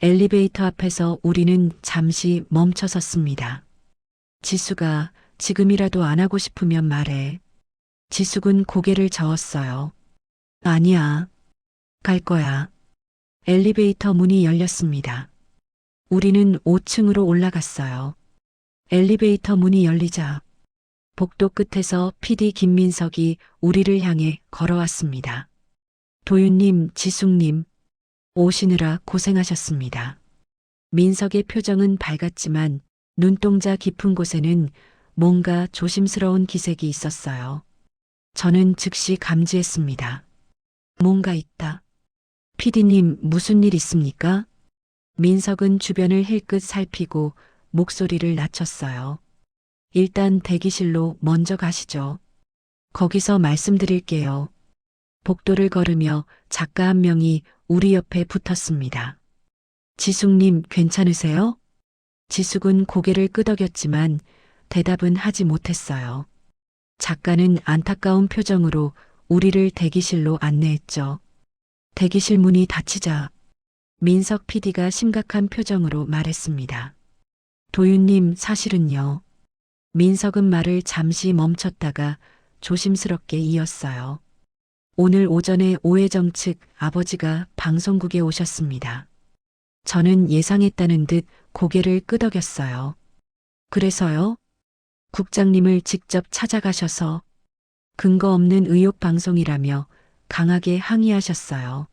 엘리베이터 앞에서 우리는 잠시 멈춰 섰습니다. 지수가 지금이라도 안 하고 싶으면 말해. 지숙은 고개를 저었어요. 아니야. 갈 거야. 엘리베이터 문이 열렸습니다. 우리는 5층으로 올라갔어요. 엘리베이터 문이 열리자 복도 끝에서 PD 김민석이 우리를 향해 걸어왔습니다. 도윤님, 지숙님, 오시느라 고생하셨습니다. 민석의 표정은 밝았지만 눈동자 깊은 곳에는 뭔가 조심스러운 기색이 있었어요. 저는 즉시 감지했습니다. 뭔가 있다. PD님, 무슨 일 있습니까? 민석은 주변을 힐끗 살피고 목소리를 낮췄어요. 일단 대기실로 먼저 가시죠. 거기서 말씀드릴게요. 복도를 걸으며 작가 한 명이 우리 옆에 붙었습니다. 지숙님, 괜찮으세요? 지숙은 고개를 끄덕였지만 대답은 하지 못했어요. 작가는 안타까운 표정으로 우리를 대기실로 안내했죠. 대기실 문이 닫히자 민석 PD가 심각한 표정으로 말했습니다. 도윤님, 사실은요. 민석은 말을 잠시 멈췄다가 조심스럽게 이었어요. 오늘 오전에 오혜정 측 아버지가 방송국에 오셨습니다. 저는 예상했다는 듯 고개를 끄덕였어요. 그래서요? 국장님을 직접 찾아가셔서 근거 없는 의혹 방송이라며 강하게 항의하셨어요.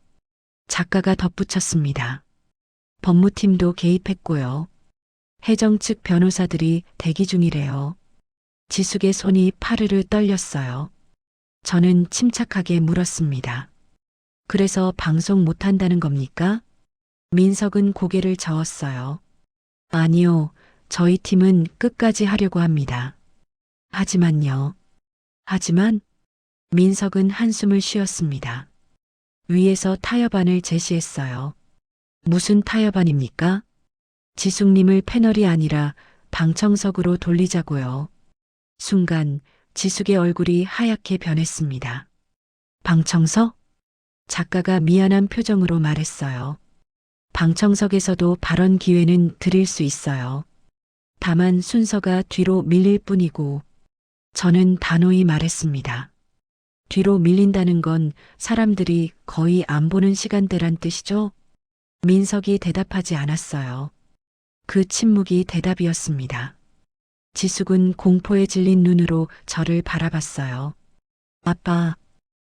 작가가 덧붙였습니다. 법무팀도 개입했고요. 혜정 측 변호사들이 대기 중이래요. 지숙의 손이 파르르 떨렸어요. 저는 침착하게 물었습니다. 그래서 방송 못한다는 겁니까? 민석은 고개를 저었어요. 아니요, 저희 팀은 끝까지 하려고 합니다. 하지만요. 하지만 민석은 한숨을 쉬었습니다. 위에서 타협안을 제시했어요. 무슨 타협안입니까? 지숙님을 패널이 아니라 방청석으로 돌리자고요. 순간 지숙의 얼굴이 하얗게 변했습니다. 방청석? 작가가 미안한 표정으로 말했어요. 방청석에서도 발언 기회는 드릴 수 있어요. 다만 순서가 뒤로 밀릴 뿐이고 저는 단호히 말했습니다. 뒤로 밀린다는 건 사람들이 거의 안 보는 시간대란 뜻이죠? 민석이 대답하지 않았어요. 그 침묵이 대답이었습니다. 지숙은 공포에 질린 눈으로 저를 바라봤어요. 아빠,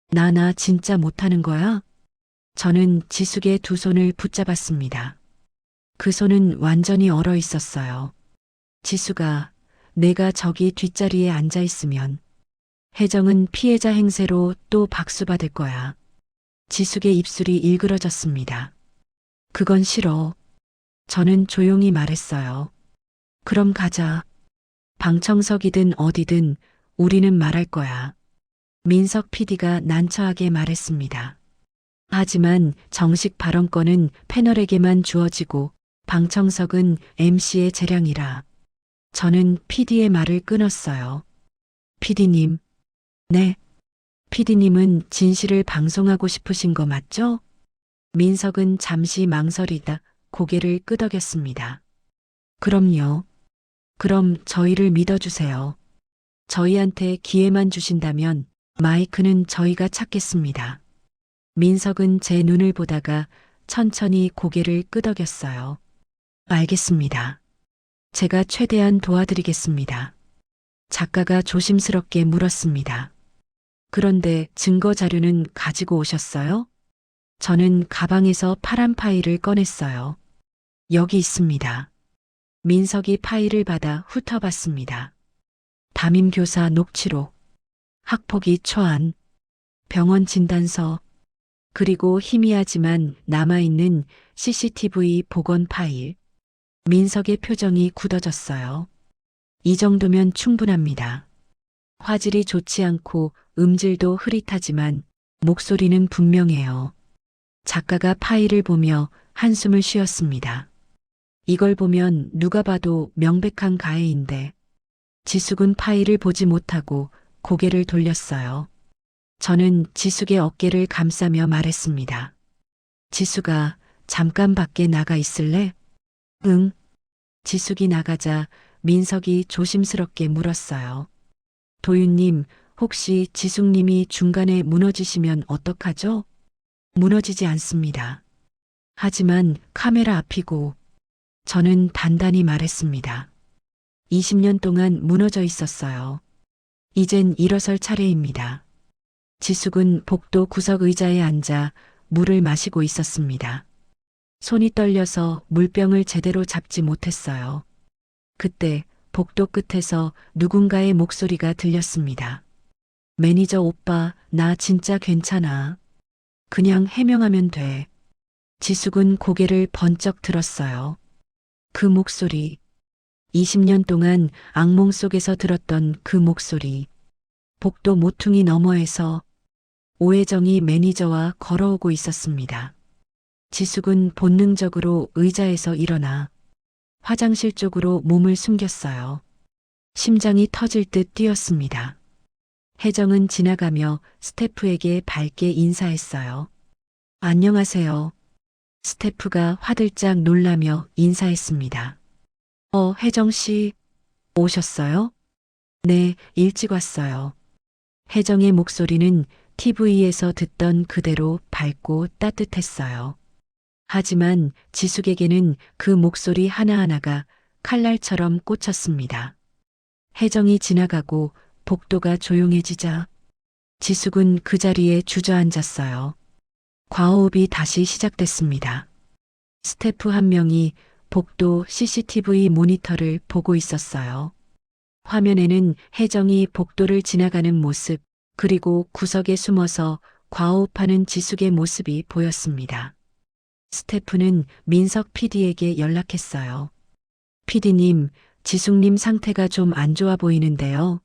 나 진짜 못하는 거야? 저는 지숙의 두 손을 붙잡았습니다. 그 손은 완전히 얼어 있었어요. 지수가 내가 저기 뒷자리에 앉아 있으면 혜정은 피해자 행세로 또 박수받을 거야. 지숙의 입술이 일그러졌습니다. 그건 싫어. 저는 조용히 말했어요. 그럼 가자. 방청석이든 어디든 우리는 말할 거야. 민석 PD가 난처하게 말했습니다. 하지만 정식 발언권은 패널에게만 주어지고 방청석은 MC의 재량이라. 저는 PD의 말을 끊었어요. PD님. 네. PD님은 진실을 방송하고 싶으신 거 맞죠? 민석은 잠시 망설이다 고개를 끄덕였습니다. 그럼요. 그럼 저희를 믿어주세요. 저희한테 기회만 주신다면 마이크는 저희가 찾겠습니다. 민석은 제 눈을 보다가 천천히 고개를 끄덕였어요. 알겠습니다. 제가 최대한 도와드리겠습니다. 작가가 조심스럽게 물었습니다. 그런데 증거 자료는 가지고 오셨어요? 저는 가방에서 파란 파일을 꺼냈어요. 여기 있습니다. 민석이 파일을 받아 훑어봤습니다. 담임교사 녹취록, 학폭위 초안, 병원 진단서, 그리고 희미하지만 남아있는 CCTV 복원 파일. 민석의 표정이 굳어졌어요. 이 정도면 충분합니다. 화질이 좋지 않고 음질도 흐릿하지만 목소리는 분명해요. 작가가 파일을 보며 한숨을 쉬었습니다. 이걸 보면 누가 봐도 명백한 가해인데 지숙은 파일을 보지 못하고 고개를 돌렸어요. 저는 지숙의 어깨를 감싸며 말했습니다. 지숙아, 잠깐 밖에 나가 있을래? 응. 지숙이 나가자 민석이 조심스럽게 물었어요. 도윤님, 혹시 지숙님이 중간에 무너지시면 어떡하죠? 무너지지 않습니다. 하지만 카메라 앞이고 저는 단단히 말했습니다. 20년 동안 무너져 있었어요. 이젠 일어설 차례입니다. 지숙은 복도 구석 의자에 앉아 물을 마시고 있었습니다. 손이 떨려서 물병을 제대로 잡지 못했어요. 그때 복도 끝에서 누군가의 목소리가 들렸습니다. 매니저 오빠, 나 진짜 괜찮아. 그냥 해명하면 돼. 지숙은 고개를 번쩍 들었어요. 그 목소리. 20년 동안 악몽 속에서 들었던 그 목소리. 복도 모퉁이 너머에서 오혜정이 매니저와 걸어오고 있었습니다. 지숙은 본능적으로 의자에서 일어나 화장실 쪽으로 몸을 숨겼어요. 심장이 터질 듯 뛰었습니다. 혜정은 지나가며 스태프에게 밝게 인사했어요. 안녕하세요. 스태프가 화들짝 놀라며 인사했습니다. 혜정 씨, 오셨어요? 네, 일찍 왔어요. 혜정의 목소리는 TV에서 듣던 그대로 밝고 따뜻했어요. 하지만 지숙에게는 그 목소리 하나하나가 칼날처럼 꽂혔습니다. 혜정이 지나가고 복도가 조용해지자 지숙은 그 자리에 주저앉았어요. 과호흡이 다시 시작됐습니다. 스태프 한 명이 복도 CCTV 모니터를 보고 있었어요. 화면에는 혜정이 복도를 지나가는 모습, 그리고 구석에 숨어서 과호흡하는 지숙의 모습이 보였습니다. 스태프는 민석 PD에게 연락했어요. PD님, 지숙님 상태가 좀 안 좋아 보이는데요.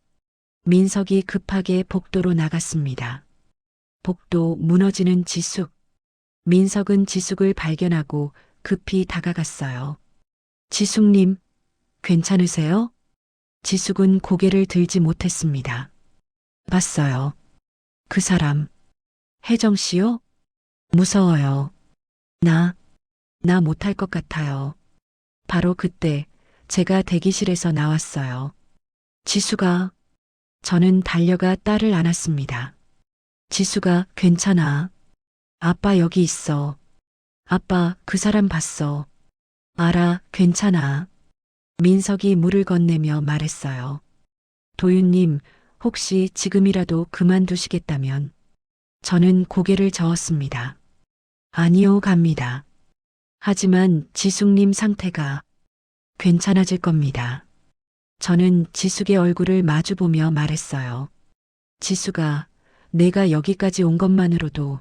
민석이 급하게 복도로 나갔습니다. 복도 무너지는 지숙. 민석은 지숙을 발견하고 급히 다가갔어요. 지숙님, 괜찮으세요? 지숙은 고개를 들지 못했습니다. 봤어요. 그 사람. 혜정 씨요? 무서워요. 나 못할 것 같아요. 바로 그때 제가 대기실에서 나왔어요. 지수가, 저는 달려가 딸을 안았습니다. 지수가 괜찮아. 아빠 여기 있어. 아빠 그 사람 봤어. 알아, 괜찮아. 민석이 물을 건네며 말했어요. 도윤님, 혹시 지금이라도 그만두시겠다면. 저는 고개를 저었습니다. 아니요, 갑니다. 하지만 지숙님 상태가 괜찮아질 겁니다. 저는 지숙의 얼굴을 마주보며 말했어요. 지숙아, 내가 여기까지 온 것만으로도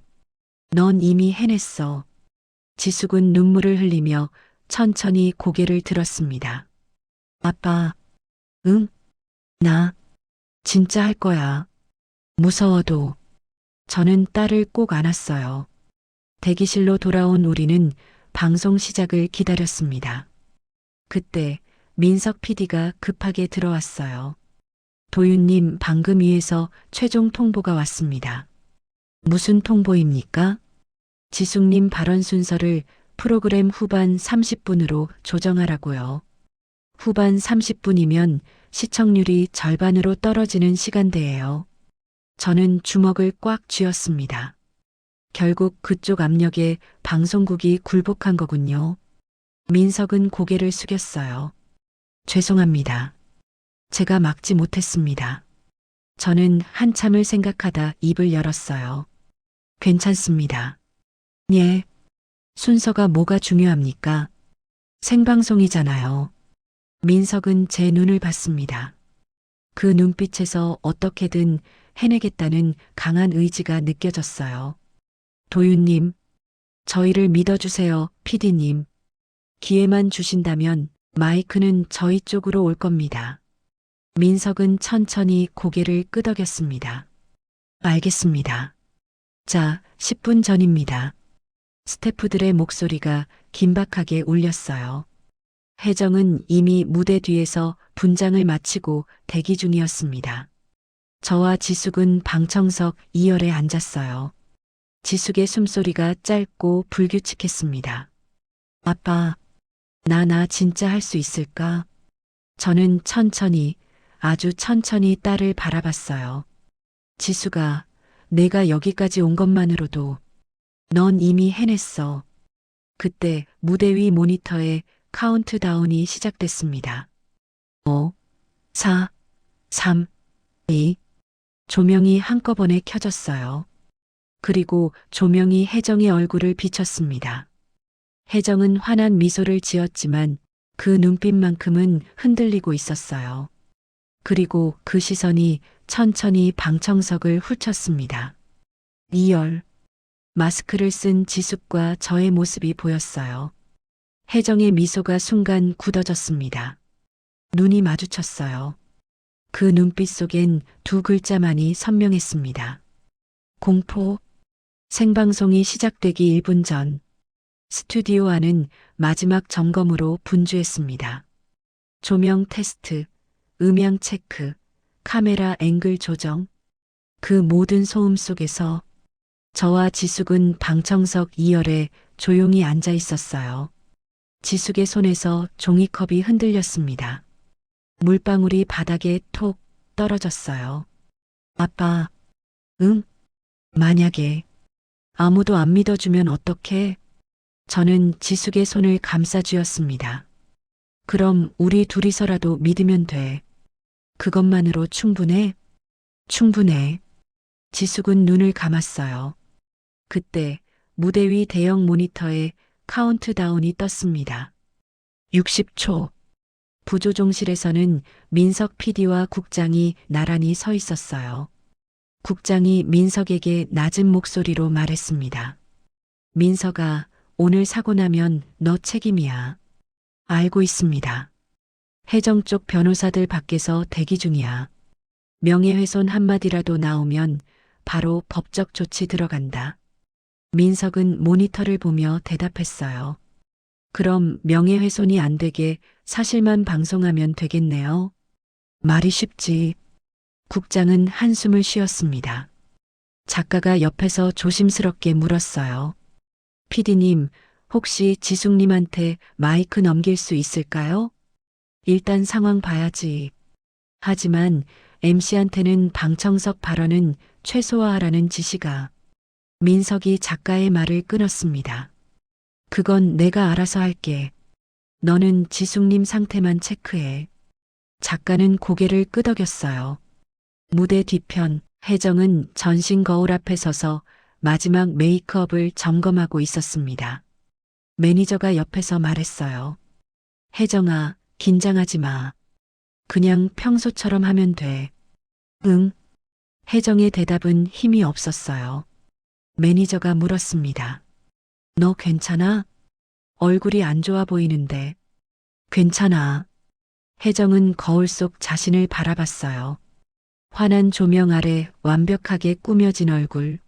넌 이미 해냈어. 지숙은 눈물을 흘리며 천천히 고개를 들었습니다. 아빠, 응? 나 진짜 할 거야. 무서워도. 저는 딸을 꼭 안았어요. 대기실로 돌아온 우리는 방송 시작을 기다렸습니다. 그때 민석 PD가 급하게 들어왔어요. 도윤님, 방금 위에서 최종 통보가 왔습니다. 무슨 통보입니까? 지숙님 발언 순서를 프로그램 후반 30분으로 조정하라고요. 후반 30분이면 시청률이 절반으로 떨어지는 시간대예요. 저는 주먹을 꽉 쥐었습니다. 결국 그쪽 압력에 방송국이 굴복한 거군요. 민석은 고개를 숙였어요. 죄송합니다. 제가 막지 못했습니다. 저는 한참을 생각하다 입을 열었어요. 괜찮습니다. 예. 순서가 뭐가 중요합니까? 생방송이잖아요. 민석은 제 눈을 봤습니다. 그 눈빛에서 어떻게든 해내겠다는 강한 의지가 느껴졌어요. 도윤님, 저희를 믿어주세요, PD님. 기회만 주신다면 마이크는 저희 쪽으로 올 겁니다. 민석은 천천히 고개를 끄덕였습니다. 알겠습니다. 자, 10분 전입니다. 스태프들의 목소리가 긴박하게 울렸어요. 혜정은 이미 무대 뒤에서 분장을 마치고 대기 중이었습니다. 저와 지숙은 방청석 2열에 앉았어요. 지숙의 숨소리가 짧고 불규칙했습니다. 아빠, 나 진짜 할 수 있을까? 저는 천천히, 아주 천천히 딸을 바라봤어요. 지숙아, 내가 여기까지 온 것만으로도 넌 이미 해냈어. 그때 무대 위 모니터에 카운트다운이 시작됐습니다. 5, 4, 3, 2. 조명이 한꺼번에 켜졌어요. 그리고 조명이 혜정의 얼굴을 비췄습니다. 혜정은 환한 미소를 지었지만 그 눈빛만큼은 흔들리고 있었어요. 그리고 그 시선이 천천히 방청석을 훑쳤습니다. 2열. 마스크를 쓴 지숙과 저의 모습이 보였어요. 혜정의 미소가 순간 굳어졌습니다. 눈이 마주쳤어요. 그 눈빛 속엔 두 글자만이 선명했습니다. 공포. 생방송이 시작되기 1분 전, 스튜디오 안은 마지막 점검으로 분주했습니다. 조명 테스트, 음향 체크, 카메라 앵글 조정. 그 모든 소음 속에서 저와 지숙은 방청석 2열에 조용히 앉아 있었어요. 지숙의 손에서 종이컵이 흔들렸습니다. 물방울이 바닥에 톡 떨어졌어요. 아빠, 응? 만약에 아무도 안 믿어주면 어떡해? 저는 지숙의 손을 감싸쥐었습니다. 그럼 우리 둘이서라도 믿으면 돼. 그것만으로 충분해? 충분해. 지숙은 눈을 감았어요. 그때 무대 위 대형 모니터에 카운트다운이 떴습니다. 60초. 부조종실에서는 민석 PD와 국장이 나란히 서 있었어요. 국장이 민석에게 낮은 목소리로 말했습니다. 민석아, 오늘 사고 나면 너 책임이야. 알고 있습니다. 혜정 쪽 변호사들 밖에서 대기 중이야. 명예훼손 한마디라도 나오면 바로 법적 조치 들어간다. 민석은 모니터를 보며 대답했어요. 그럼 명예훼손이 안 되게 사실만 방송하면 되겠네요. 말이 쉽지. 국장은 한숨을 쉬었습니다. 작가가 옆에서 조심스럽게 물었어요. PD님, 혹시 지숙님한테 마이크 넘길 수 있을까요? 일단 상황 봐야지. 하지만 MC한테는 방청석 발언은 최소화하라는 지시가. 민석이 작가의 말을 끊었습니다. 그건 내가 알아서 할게. 너는 지숙님 상태만 체크해. 작가는 고개를 끄덕였어요. 무대 뒤편, 혜정은 전신 거울 앞에 서서 마지막 메이크업을 점검하고 있었습니다. 매니저가 옆에서 말했어요. 혜정아, 긴장하지 마. 그냥 평소처럼 하면 돼. 응. 혜정의 대답은 힘이 없었어요. 매니저가 물었습니다. 너 괜찮아? 얼굴이 안 좋아 보이는데. 괜찮아. 혜정은 거울 속 자신을 바라봤어요. 환한 조명 아래 완벽하게 꾸며진 얼굴.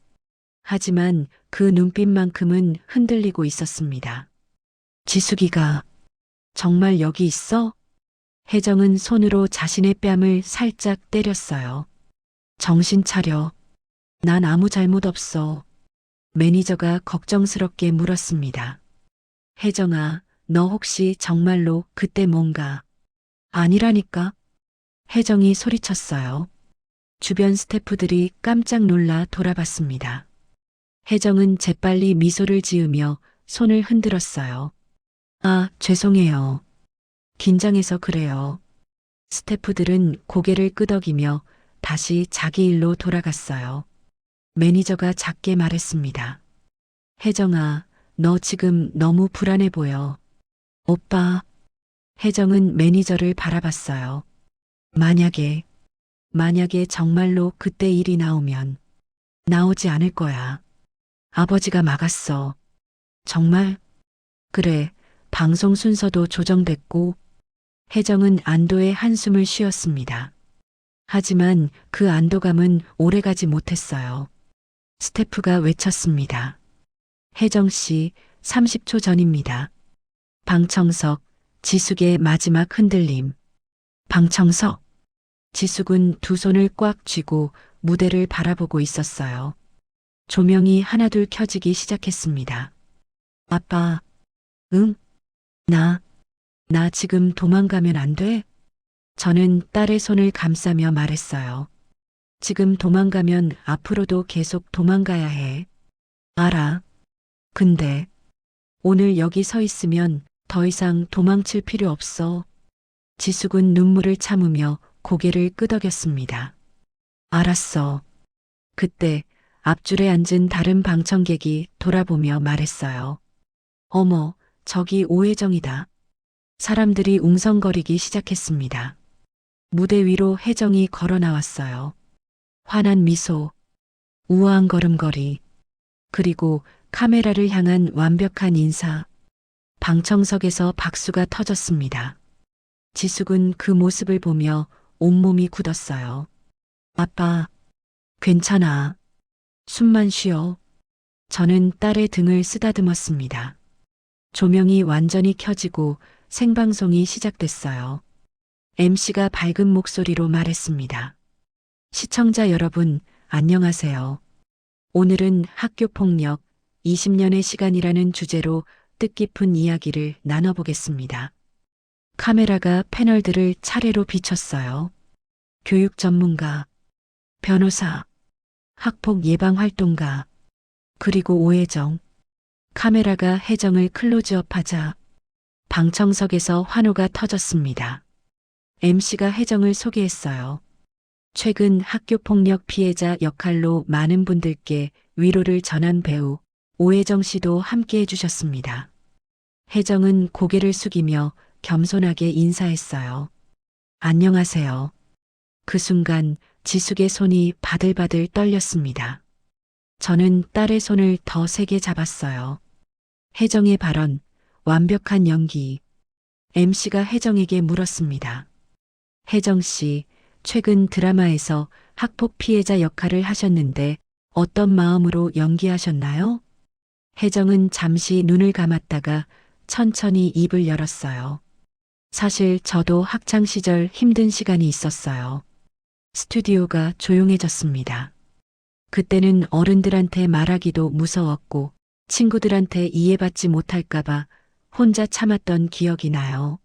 하지만 그 눈빛만큼은 흔들리고 있었습니다. 지숙이가 정말 여기 있어? 혜정은 손으로 자신의 뺨을 살짝 때렸어요. 정신 차려. 난 아무 잘못 없어. 매니저가 걱정스럽게 물었습니다. 혜정아, 너 혹시 정말로 그때 뭔가 아니라니까? 혜정이 소리쳤어요. 주변 스태프들이 깜짝 놀라 돌아봤습니다. 혜정은 재빨리 미소를 지으며 손을 흔들었어요. 아, 죄송해요. 긴장해서 그래요. 스태프들은 고개를 끄덕이며 다시 자기 일로 돌아갔어요. 매니저가 작게 말했습니다. 혜정아, 너 지금 너무 불안해 보여. 오빠. 혜정은 매니저를 바라봤어요. 만약에 정말로 그때 일이 나오면 나오지 않을 거야. 아버지가 막았어. 정말? 그래, 방송 순서도 조정됐고, 혜정은 안도의 한숨을 쉬었습니다. 하지만 그 안도감은 오래가지 못했어요. 스태프가 외쳤습니다. 혜정 씨, 30초 전입니다. 방청석, 지숙의 마지막 흔들림. 방청석. 지숙은 두 손을 꽉 쥐고 무대를 바라보고 있었어요. 조명이 하나둘 켜지기 시작했습니다. 아빠, 응? 나 지금 도망가면 안 돼? 저는 딸의 손을 감싸며 말했어요. 지금 도망가면 앞으로도 계속 도망가야 해. 알아. 근데 오늘 여기 서 있으면 더 이상 도망칠 필요 없어. 지숙은 눈물을 참으며 고개를 끄덕였습니다. 알았어. 그때 앞줄에 앉은 다른 방청객이 돌아보며 말했어요. 어머, 저기 오혜정이다. 사람들이 웅성거리기 시작했습니다. 무대 위로 혜정이 걸어 나왔어요. 환한 미소, 우아한 걸음걸이, 그리고 카메라를 향한 완벽한 인사. 방청석에서 박수가 터졌습니다. 지숙은 그 모습을 보며 온몸이 굳었어요. 아빠, 괜찮아. 숨만 쉬어. 저는 딸의 등을 쓰다듬었습니다. 조명이 완전히 켜지고 생방송이 시작됐어요. MC가 밝은 목소리로 말했습니다. 시청자 여러분, 안녕하세요. 오늘은 학교폭력 20년의 시간이라는 주제로 뜻깊은 이야기를 나눠보겠습니다. 카메라가 패널들을 차례로 비췄어요. 교육 전문가, 변호사, 학폭 예방 활동가, 그리고 오혜정. 카메라가 혜정을 클로즈업하자 방청석에서 환호가 터졌습니다. MC가 혜정을 소개했어요. 최근 학교폭력 피해자 역할로 많은 분들께 위로를 전한 배우 오혜정 씨도 함께 해주셨습니다. 혜정은 고개를 숙이며 겸손하게 인사했어요. 안녕하세요. 그 순간 지숙의 손이 바들바들 떨렸습니다. 저는 딸의 손을 더 세게 잡았어요. 혜정의 발언, 완벽한 연기. MC가 혜정에게 물었습니다. 혜정 씨, 최근 드라마에서 학폭 피해자 역할을 하셨는데 어떤 마음으로 연기하셨나요? 혜정은 잠시 눈을 감았다가 천천히 입을 열었어요. 사실 저도 학창 시절 힘든 시간이 있었어요. 스튜디오가 조용해졌습니다. 그때는 어른들한테 말하기도 무서웠고 친구들한테 이해받지 못할까봐 혼자 참았던 기억이 나요.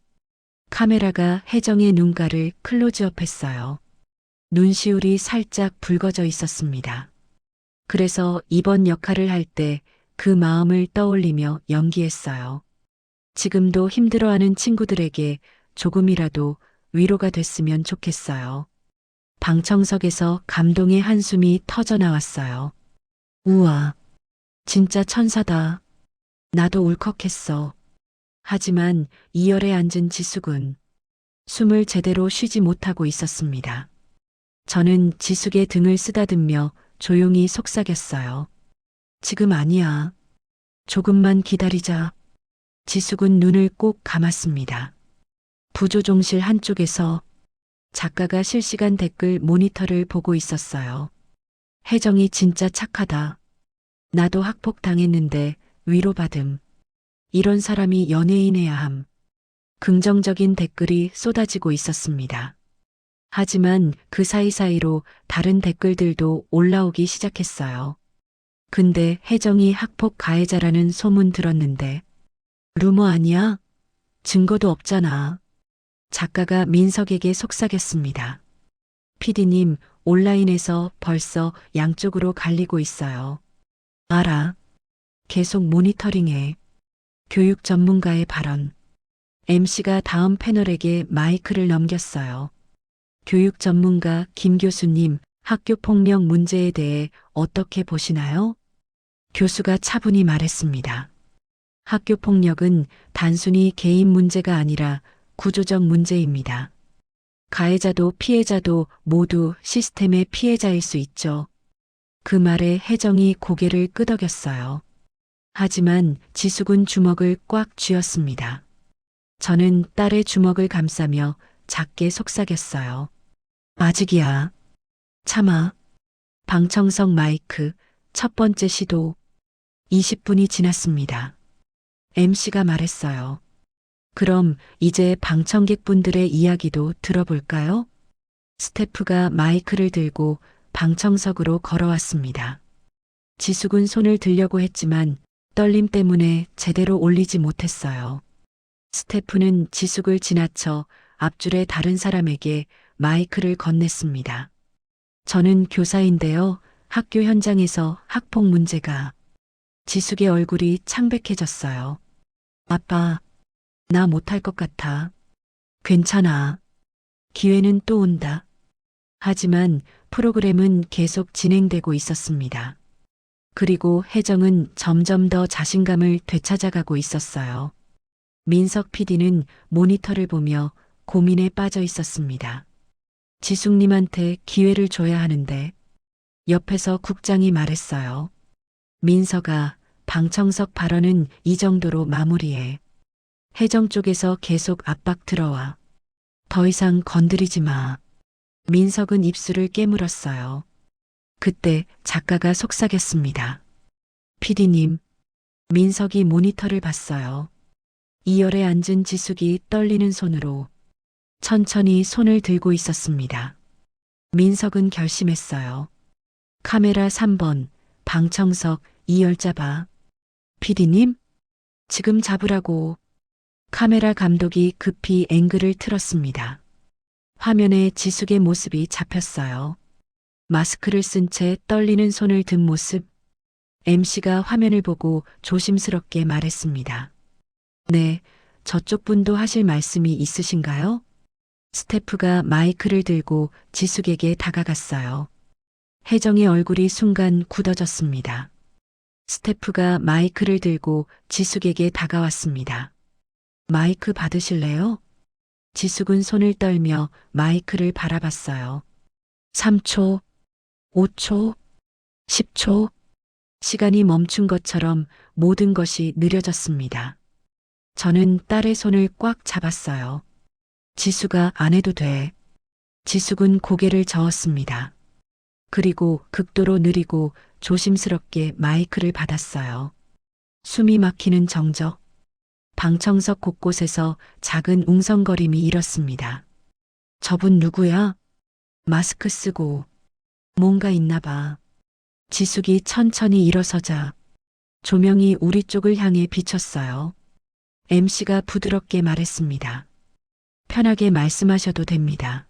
카메라가 혜정의 눈가를 클로즈업했어요. 눈시울이 살짝 붉어져 있었습니다. 그래서 이번 역할을 할 때 그 마음을 떠올리며 연기했어요. 지금도 힘들어하는 친구들에게 조금이라도 위로가 됐으면 좋겠어요. 방청석에서 감동의 한숨이 터져 나왔어요. 우와, 진짜 천사다. 나도 울컥했어. 하지만 2열에 앉은 지숙은 숨을 제대로 쉬지 못하고 있었습니다. 저는 지숙의 등을 쓰다듬며 조용히 속삭였어요. 지금 아니야. 조금만 기다리자. 지숙은 눈을 꼭 감았습니다. 부조종실 한쪽에서 작가가 실시간 댓글 모니터를 보고 있었어요. 혜정이 진짜 착하다. 나도 학폭 당했는데 위로받음. 이런 사람이 연예인해야 함. 긍정적인 댓글이 쏟아지고 있었습니다. 하지만 그 사이사이로 다른 댓글들도 올라오기 시작했어요. 근데 혜정이 학폭 가해자라는 소문 들었는데 루머 아니야? 증거도 없잖아. 작가가 민석에게 속삭였습니다. PD님, 온라인에서 벌써 양쪽으로 갈리고 있어요. 알아. 계속 모니터링해. 교육 전문가의 발언. MC가 다음 패널에게 마이크를 넘겼어요. 교육 전문가 김 교수님, 학교 폭력 문제에 대해 어떻게 보시나요? 교수가 차분히 말했습니다. 학교 폭력은 단순히 개인 문제가 아니라 구조적 문제입니다. 가해자도 피해자도 모두 시스템의 피해자일 수 있죠. 그 말에 혜정이 고개를 끄덕였어요. 하지만 지숙은 주먹을 꽉 쥐었습니다. 저는 딸의 주먹을 감싸며 작게 속삭였어요. 아직이야. 참아. 방청석 마이크 첫 번째 시도. 20분이 지났습니다. MC가 말했어요. 그럼 이제 방청객분들의 이야기도 들어볼까요? 스태프가 마이크를 들고 방청석으로 걸어왔습니다. 지숙은 손을 들려고 했지만 떨림 때문에 제대로 올리지 못했어요. 스태프는 지숙을 지나쳐 앞줄의 다른 사람에게 마이크를 건넸습니다. 저는 교사인데요. 학교 현장에서 학폭 문제가. 지숙의 얼굴이 창백해졌어요. 아빠, 나 못할 것 같아. 괜찮아. 기회는 또 온다. 하지만 프로그램은 계속 진행되고 있었습니다. 그리고 혜정은 점점 더 자신감을 되찾아가고 있었어요. 민석 PD는 모니터를 보며 고민에 빠져 있었습니다. 지숙님한테 기회를 줘야 하는데 옆에서 국장이 말했어요. 민석아, 방청석 발언은 이 정도로 마무리해. 혜정 쪽에서 계속 압박 들어와. 더 이상 건드리지 마. 민석은 입술을 깨물었어요. 그때 작가가 속삭였습니다. PD님, 민석이 모니터를 봤어요. 2열에 앉은 지숙이 떨리는 손으로 천천히 손을 들고 있었습니다. 민석은 결심했어요. 카메라 3번, 방청석 2열 잡아. PD님, 지금 잡으라고. 카메라 감독이 급히 앵글을 틀었습니다. 화면에 지숙의 모습이 잡혔어요. 마스크를 쓴 채 떨리는 손을 든 모습. MC가 화면을 보고 조심스럽게 말했습니다. 네, 저쪽 분도 하실 말씀이 있으신가요? 스태프가 마이크를 들고 지숙에게 다가갔어요. 혜정의 얼굴이 순간 굳어졌습니다. 스태프가 마이크를 들고 지숙에게 다가왔습니다. 마이크 받으실래요? 지숙은 손을 떨며 마이크를 바라봤어요. 3초, 5초, 10초. 시간이 멈춘 것처럼 모든 것이 느려졌습니다. 저는 딸의 손을 꽉 잡았어요. 지수가 안 해도 돼. 지숙은 고개를 저었습니다. 그리고 극도로 느리고 조심스럽게 마이크를 받았어요. 숨이 막히는 정적. 방청석 곳곳에서 작은 웅성거림이 일었습니다. 저분 누구야? 마스크 쓰고. 뭔가 있나 봐. 지숙이 천천히 일어서자 조명이 우리 쪽을 향해 비쳤어요. MC가 부드럽게 말했습니다. 편하게 말씀하셔도 됩니다.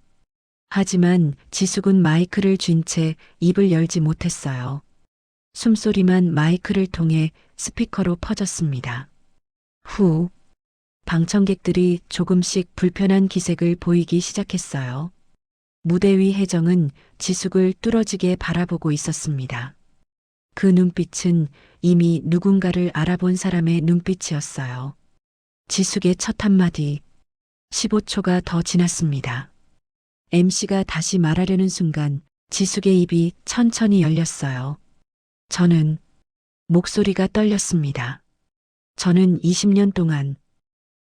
하지만 지숙은 마이크를 쥔 채 입을 열지 못했어요. 숨소리만 마이크를 통해 스피커로 퍼졌습니다. 후, 방청객들이 조금씩 불편한 기색을 보이기 시작했어요. 무대 위 혜정은 지숙을 뚫어지게 바라보고 있었습니다. 그 눈빛은 이미 누군가를 알아본 사람의 눈빛이었어요. 지숙의 첫 한마디, 15초가 더 지났습니다. MC가 다시 말하려는 순간 지숙의 입이 천천히 열렸어요. 저는 목소리가 떨렸습니다. 저는 20년 동안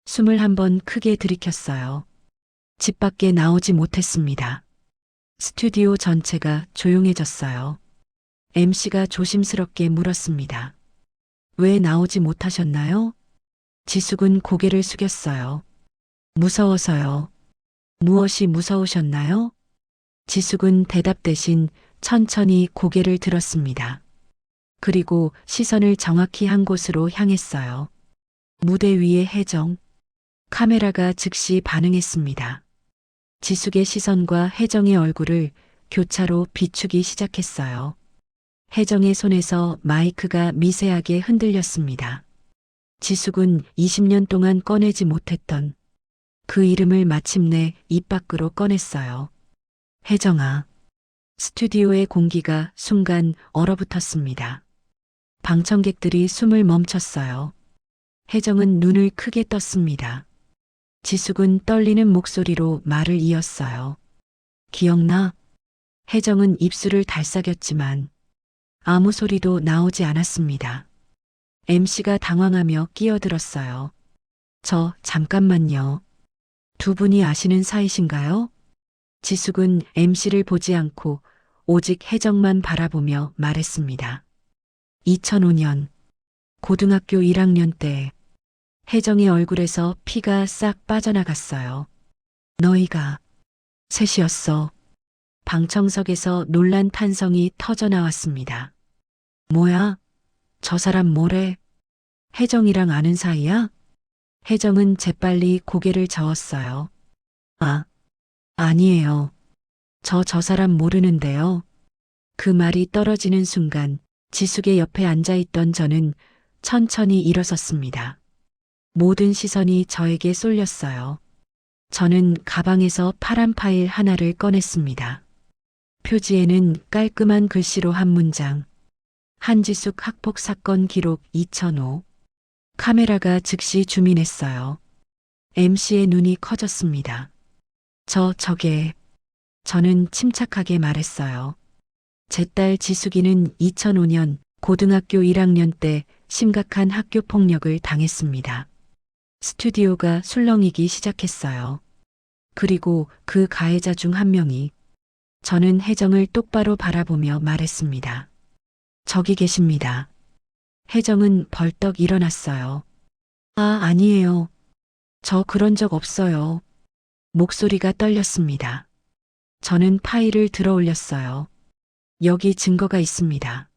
숨을 한 번 크게 들이켰어요. 집 밖에 나오지 못했습니다. 스튜디오 전체가 조용해졌어요. MC가 조심스럽게 물었습니다. 왜 나오지 못하셨나요? 지숙은 고개를 숙였어요. 무서워서요. 무엇이 무서우셨나요? 지숙은 대답 대신 천천히 고개를 들었습니다. 그리고 시선을 정확히 한 곳으로 향했어요. 무대 위의 혜정. 카메라가 즉시 반응했습니다. 지숙의 시선과 혜정의 얼굴을 교차로 비추기 시작했어요. 혜정의 손에서 마이크가 미세하게 흔들렸습니다. 지숙은 20년 동안 꺼내지 못했던 그 이름을 마침내 입 밖으로 꺼냈어요. 혜정아. 스튜디오의 공기가 순간 얼어붙었습니다. 방청객들이 숨을 멈췄어요. 혜정은 눈을 크게 떴습니다. 지숙은 떨리는 목소리로 말을 이었어요. 기억나? 혜정은 입술을 달싹였지만 아무 소리도 나오지 않았습니다. MC가 당황하며 끼어들었어요. 잠깐만요. 두 분이 아시는 사이신가요? 지숙은 MC를 보지 않고 오직 혜정만 바라보며 말했습니다. 2005년 고등학교 1학년 때 혜정의 얼굴에서 피가 싹 빠져나갔어요. 너희가 셋이었어. 방청석에서 놀란 탄성이 터져나왔습니다. 뭐야? 저 사람 뭐래? 혜정이랑 아는 사이야? 혜정은 재빨리 고개를 저었어요. 아니에요. 저 사람 모르는데요. 그 말이 떨어지는 순간 지숙의 옆에 앉아있던 저는 천천히 일어섰습니다. 모든 시선이 저에게 쏠렸어요. 저는 가방에서 파란 파일 하나를 꺼냈습니다. 표지에는 깔끔한 글씨로 한 문장. 한지숙 학폭 사건 기록 2005. 카메라가 즉시 줌인했어요. MC의 눈이 커졌습니다. 저게. 저는 침착하게 말했어요. 제 딸 지숙이는 2005년 고등학교 1학년 때 심각한 학교 폭력을 당했습니다. 스튜디오가 술렁이기 시작했어요. 그리고 그 가해자 중 한 명이 저는 혜정을 똑바로 바라보며 말했습니다. 저기 계십니다. 혜정은 벌떡 일어났어요. 아니에요. 저 그런 적 없어요. 목소리가 떨렸습니다. 저는 파일을 들어 올렸어요. 여기 증거가 있습니다.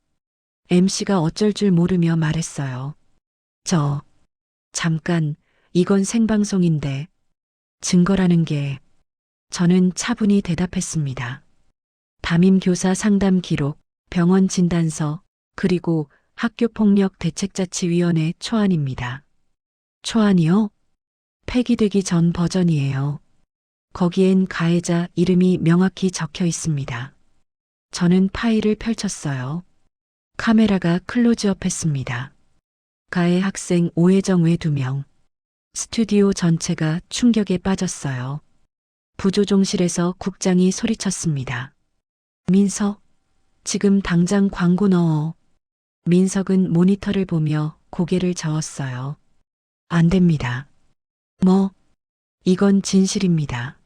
MC가 어쩔 줄 모르며 말했어요. 잠깐, 이건 생방송인데 증거라는 게. 저는 차분히 대답했습니다. 담임교사 상담 기록, 병원 진단서, 그리고 학교폭력대책자치위원회 초안입니다. 초안이요? 폐기되기 전 버전이에요. 거기엔 가해자 이름이 명확히 적혀 있습니다. 저는 파일을 펼쳤어요. 카메라가 클로즈업 했습니다. 가해 학생 오혜정 외 2명. 스튜디오 전체가 충격에 빠졌어요. 부조종실에서 국장이 소리쳤습니다. 민석, 지금 당장 광고 넣어. 민석은 모니터를 보며 고개를 저었어요. 안 됩니다. 이건 진실입니다.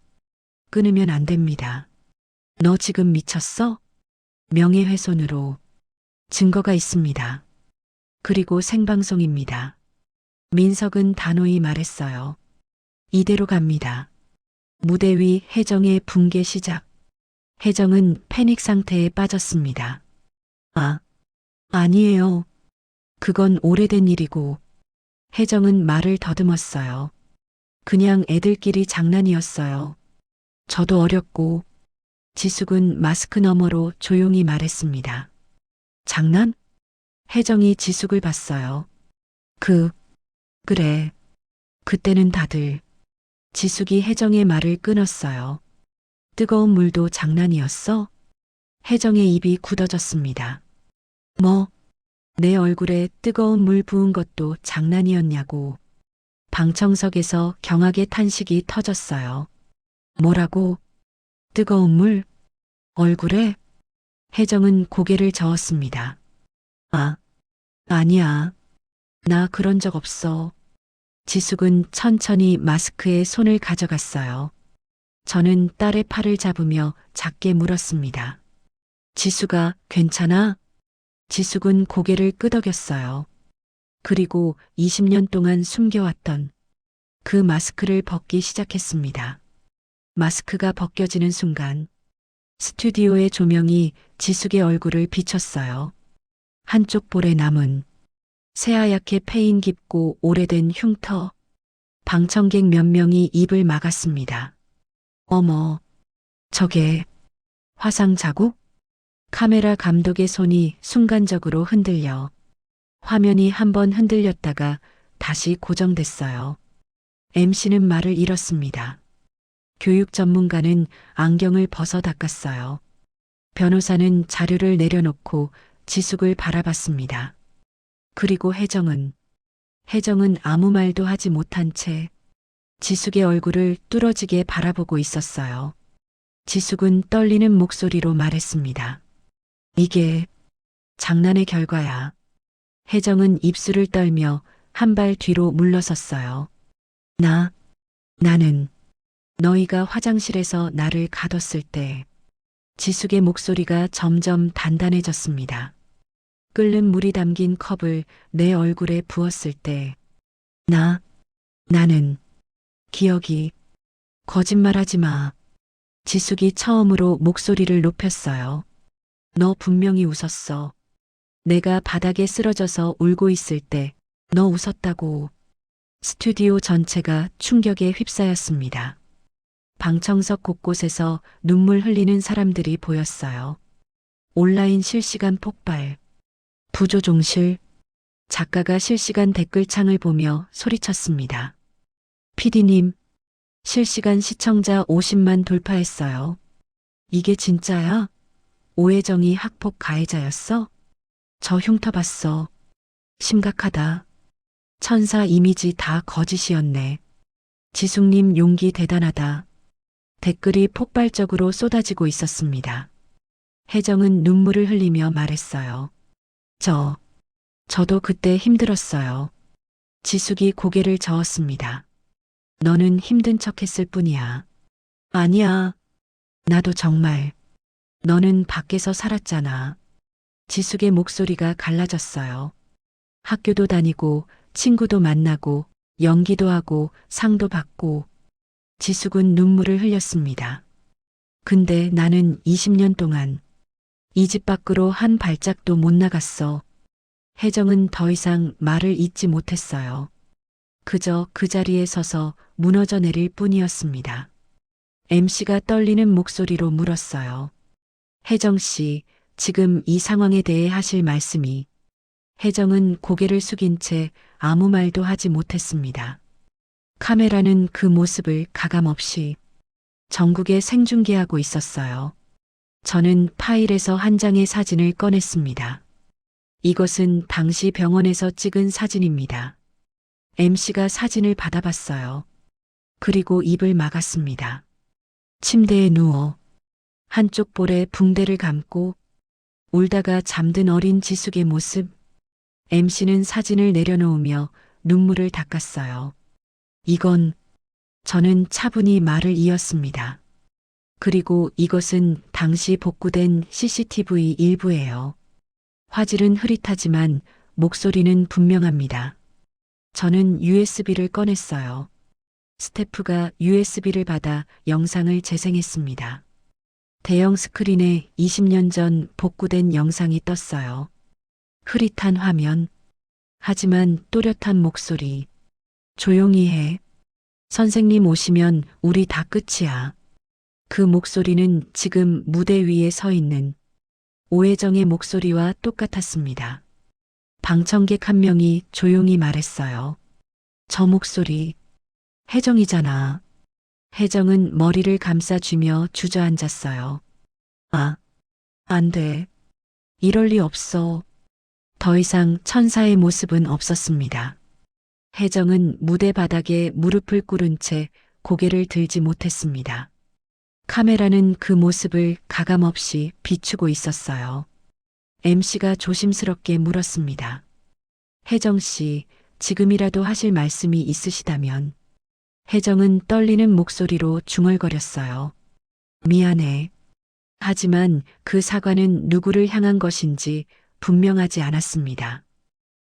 끊으면 안 됩니다. 너 지금 미쳤어? 명예훼손으로. 증거가 있습니다. 그리고 생방송입니다. 민석은 단호히 말했어요. 이대로 갑니다. 무대 위 혜정의 붕괴 시작. 혜정은 패닉 상태에 빠졌습니다. 아니에요. 그건 오래된 일이고. 혜정은 말을 더듬었어요. 그냥 애들끼리 장난이었어요. 저도 어렸고. 지숙은 마스크 너머로 조용히 말했습니다. 장난? 혜정이 지숙을 봤어요. 그래. 그때는 다들. 지숙이 혜정의 말을 끊었어요. 뜨거운 물도 장난이었어? 혜정의 입이 굳어졌습니다. 내 얼굴에 뜨거운 물 부은 것도 장난이었냐고. 방청석에서 경악의 탄식이 터졌어요. 뭐라고? 뜨거운 물? 얼굴에? 혜정은 고개를 저었습니다. 아, 아니야. 나 그런 적 없어. 지숙은 천천히 마스크에 손을 가져갔어요. 저는 딸의 팔을 잡으며 작게 물었습니다. 지수가 괜찮아? 지숙은 고개를 끄덕였어요. 그리고 20년 동안 숨겨왔던 그 마스크를 벗기 시작했습니다. 마스크가 벗겨지는 순간 스튜디오의 조명이 지숙의 얼굴을 비췄어요. 한쪽 볼에 남은 새하얗게 패인 깊고 오래된 흉터. 방청객 몇 명이 입을 막았습니다. 어머, 저게 화상 자국? 카메라 감독의 손이 순간적으로 흔들려 화면이 한번 흔들렸다가 다시 고정됐어요. MC는 말을 잃었습니다. 교육 전문가는 안경을 벗어 닦았어요. 변호사는 자료를 내려놓고 지숙을 바라봤습니다. 그리고 혜정은 아무 말도 하지 못한 채 지숙의 얼굴을 뚫어지게 바라보고 있었어요. 지숙은 떨리는 목소리로 말했습니다. 이게 장난의 결과야. 혜정은 입술을 떨며 한 발 뒤로 물러섰어요. 나는 너희가 화장실에서 나를 가뒀을 때 지숙의 목소리가 점점 단단해졌습니다. 끓는 물이 담긴 컵을 내 얼굴에 부었을 때 나는 기억이 거짓말하지 마. 지숙이 처음으로 목소리를 높였어요. 너 분명히 웃었어. 내가 바닥에 쓰러져서 울고 있을 때 너 웃었다고. 스튜디오 전체가 충격에 휩싸였습니다. 방청석 곳곳에서 눈물 흘리는 사람들이 보였어요. 온라인 실시간 폭발. 부조종실. 작가가 실시간 댓글창을 보며 소리쳤습니다. PD님, 실시간 시청자 50만 돌파했어요. 이게 진짜야? 오혜정이 학폭 가해자였어? 저 흉터 봤어. 심각하다. 천사 이미지 다 거짓이었네. 지숙님 용기 대단하다. 댓글이 폭발적으로 쏟아지고 있었습니다. 혜정은 눈물을 흘리며 말했어요. 저도 그때 힘들었어요. 지숙이 고개를 저었습니다. 너는 힘든 척 했을 뿐이야. 아니야. 나도 정말. 너는 밖에서 살았잖아. 지숙의 목소리가 갈라졌어요. 학교도 다니고 친구도 만나고 연기도 하고 상도 받고. 지숙은 눈물을 흘렸습니다. 근데 나는 20년 동안 이 집 밖으로 한 발짝도 못 나갔어. 혜정은 더 이상 말을 잇지 못했어요. 그저 그 자리에 서서 무너져 내릴 뿐이었습니다. MC가 떨리는 목소리로 물었어요. 혜정 씨, 지금 이 상황에 대해 하실 말씀이. 혜정은 고개를 숙인 채 아무 말도 하지 못했습니다. 카메라는 그 모습을 가감없이 전국에 생중계하고 있었어요. 저는 파일에서 한 장의 사진을 꺼냈습니다. 이것은 당시 병원에서 찍은 사진입니다. MC가 사진을 받아봤어요. 그리고 입을 막았습니다. 침대에 누워 한쪽 볼에 붕대를 감고 울다가 잠든 어린 지숙의 모습. MC는 사진을 내려놓으며 눈물을 닦았어요. 저는 차분히 말을 이었습니다. 그리고 이것은 당시 복구된 CCTV 일부예요. 화질은 흐릿하지만 목소리는 분명합니다. 저는 USB를 꺼냈어요. 스태프가 USB를 받아 영상을 재생했습니다. 대형 스크린에 20년 전 복구된 영상이 떴어요. 흐릿한 화면. 하지만 또렷한 목소리. 조용히 해. 선생님 오시면 우리 다 끝이야. 그 목소리는 지금 무대 위에 서 있는 오혜정의 목소리와 똑같았습니다. 방청객 한 명이 조용히 말했어요. 저 목소리, 혜정이잖아. 혜정은 머리를 감싸쥐며 주저앉았어요. 안 돼. 이럴 리 없어. 더 이상 천사의 모습은 없었습니다. 혜정은 무대 바닥에 무릎을 꿇은 채 고개를 들지 못했습니다. 카메라는 그 모습을 가감없이 비추고 있었어요. MC가 조심스럽게 물었습니다. 혜정 씨, 지금이라도 하실 말씀이 있으시다면. 혜정은 떨리는 목소리로 중얼거렸어요. 미안해. 하지만 그 사과는 누구를 향한 것인지 분명하지 않았습니다.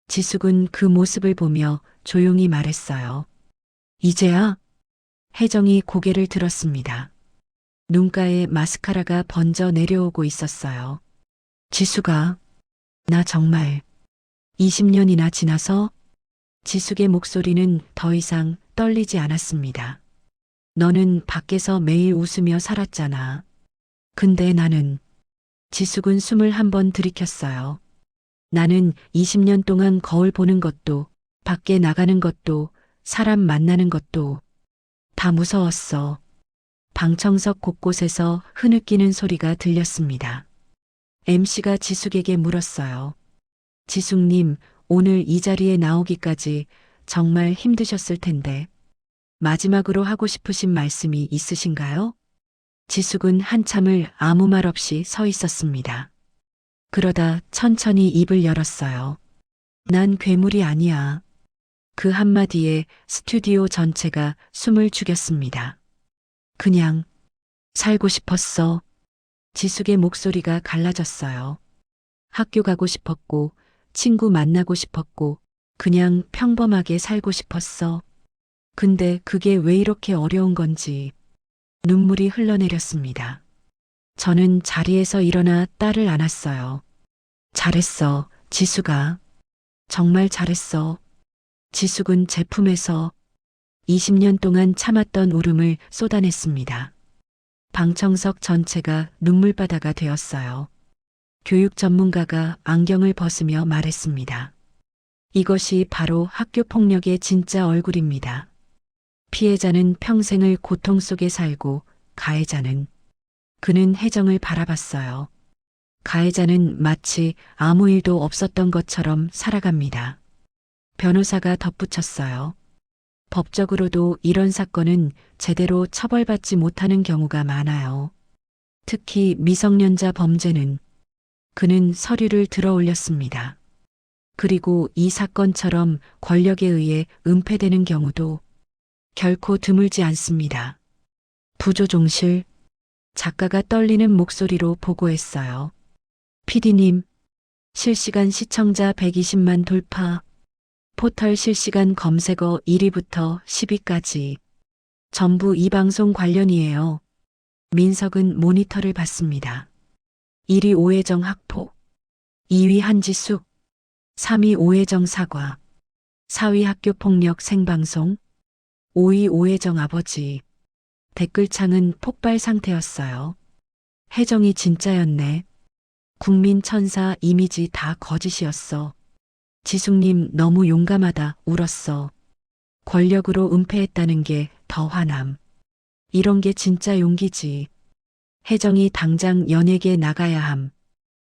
지숙은 그 모습을 보며 조용히 말했어요. 이제야? 혜정이 고개를 들었습니다. 눈가에 마스카라가 번져 내려오고 있었어요. 지숙아, 나 정말 20년이나 지나서 지숙의 목소리는 더 이상 떨리지 않았습니다. 너는 밖에서 매일 웃으며 살았잖아. 근데 나는 지숙은 숨을 한 번 들이켰어요. 나는 20년 동안 거울 보는 것도 밖에 나가는 것도 사람 만나는 것도 다 무서웠어. 방청석 곳곳에서 흐느끼는 소리가 들렸습니다. MC가 지숙에게 물었어요. 지숙님, 오늘 이 자리에 나오기까지 정말 힘드셨을 텐데 마지막으로 하고 싶으신 말씀이 있으신가요? 지숙은 한참을 아무 말 없이 서 있었습니다. 그러다 천천히 입을 열었어요. 난 괴물이 아니야. 그 한마디에 스튜디오 전체가 숨을 죽였습니다. 그냥 살고 싶었어. 지숙의 목소리가 갈라졌어요. 학교 가고 싶었고, 친구 만나고 싶었고, 그냥 평범하게 살고 싶었어. 근데 그게 왜 이렇게 어려운 건지 눈물이 흘러내렸습니다. 저는 자리에서 일어나 딸을 안았어요. 잘했어, 지숙아. 정말 잘했어. 지숙은 제 품에서 20년 동안 참았던 울음을 쏟아냈습니다. 방청석 전체가 눈물바다가 되었어요. 교육 전문가가 안경을 벗으며 말했습니다. 이것이 바로 학교 폭력의 진짜 얼굴입니다. 피해자는 평생을 고통 속에 살고 가해자는 그는 혜정을 바라봤어요. 가해자는 마치 아무 일도 없었던 것처럼 살아갑니다. 변호사가 덧붙였어요. 법적으로도 이런 사건은 제대로 처벌받지 못하는 경우가 많아요. 특히 미성년자 범죄는 그는 서류를 들어 올렸습니다. 그리고 이 사건처럼 권력에 의해 은폐되는 경우도 결코 드물지 않습니다. 부조종실, 작가가 떨리는 목소리로 보고했어요. PD님, 실시간 시청자 120만 돌파, 포털 실시간 검색어 1위부터 10위까지 전부 이 방송 관련이에요. 민석은 모니터를 봤습니다. 1위 오혜정 학포, 2위 한지숙, 3위 오혜정 사과, 4위 학교폭력 생방송, 5위 오혜정 아버지. 댓글창은 폭발 상태였어요. 혜정이 진짜였네. 국민 천사 이미지 다 거짓이었어. 지숙님 너무 용감하다 울었어. 권력으로 은폐했다는 게 더 화남. 이런 게 진짜 용기지. 혜정이 당장 연예계에 나가야 함.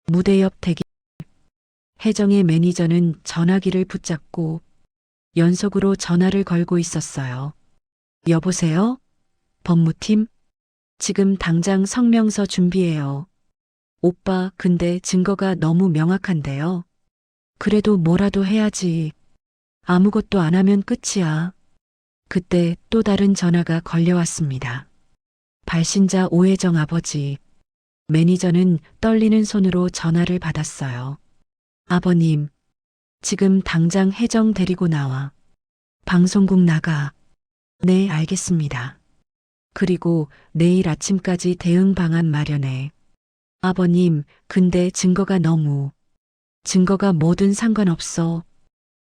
무대 옆 대기. 혜정의 매니저는 전화기를 붙잡고 연속으로 전화를 걸고 있었어요. 여보세요? 법무팀? 지금 당장 성명서 준비해요. 오빠, 근데 증거가 너무 명확한데요. 그래도 뭐라도 해야지. 아무것도 안 하면 끝이야. 그때 또 다른 전화가 걸려왔습니다. 발신자 오혜정 아버지. 매니저는 떨리는 손으로 전화를 받았어요. 아버님, 지금 당장 혜정 데리고 나와. 방송국 나가. 네, 알겠습니다. 그리고 내일 아침까지 대응 방안 마련해. 아버님, 근데 증거가 뭐든 상관없어.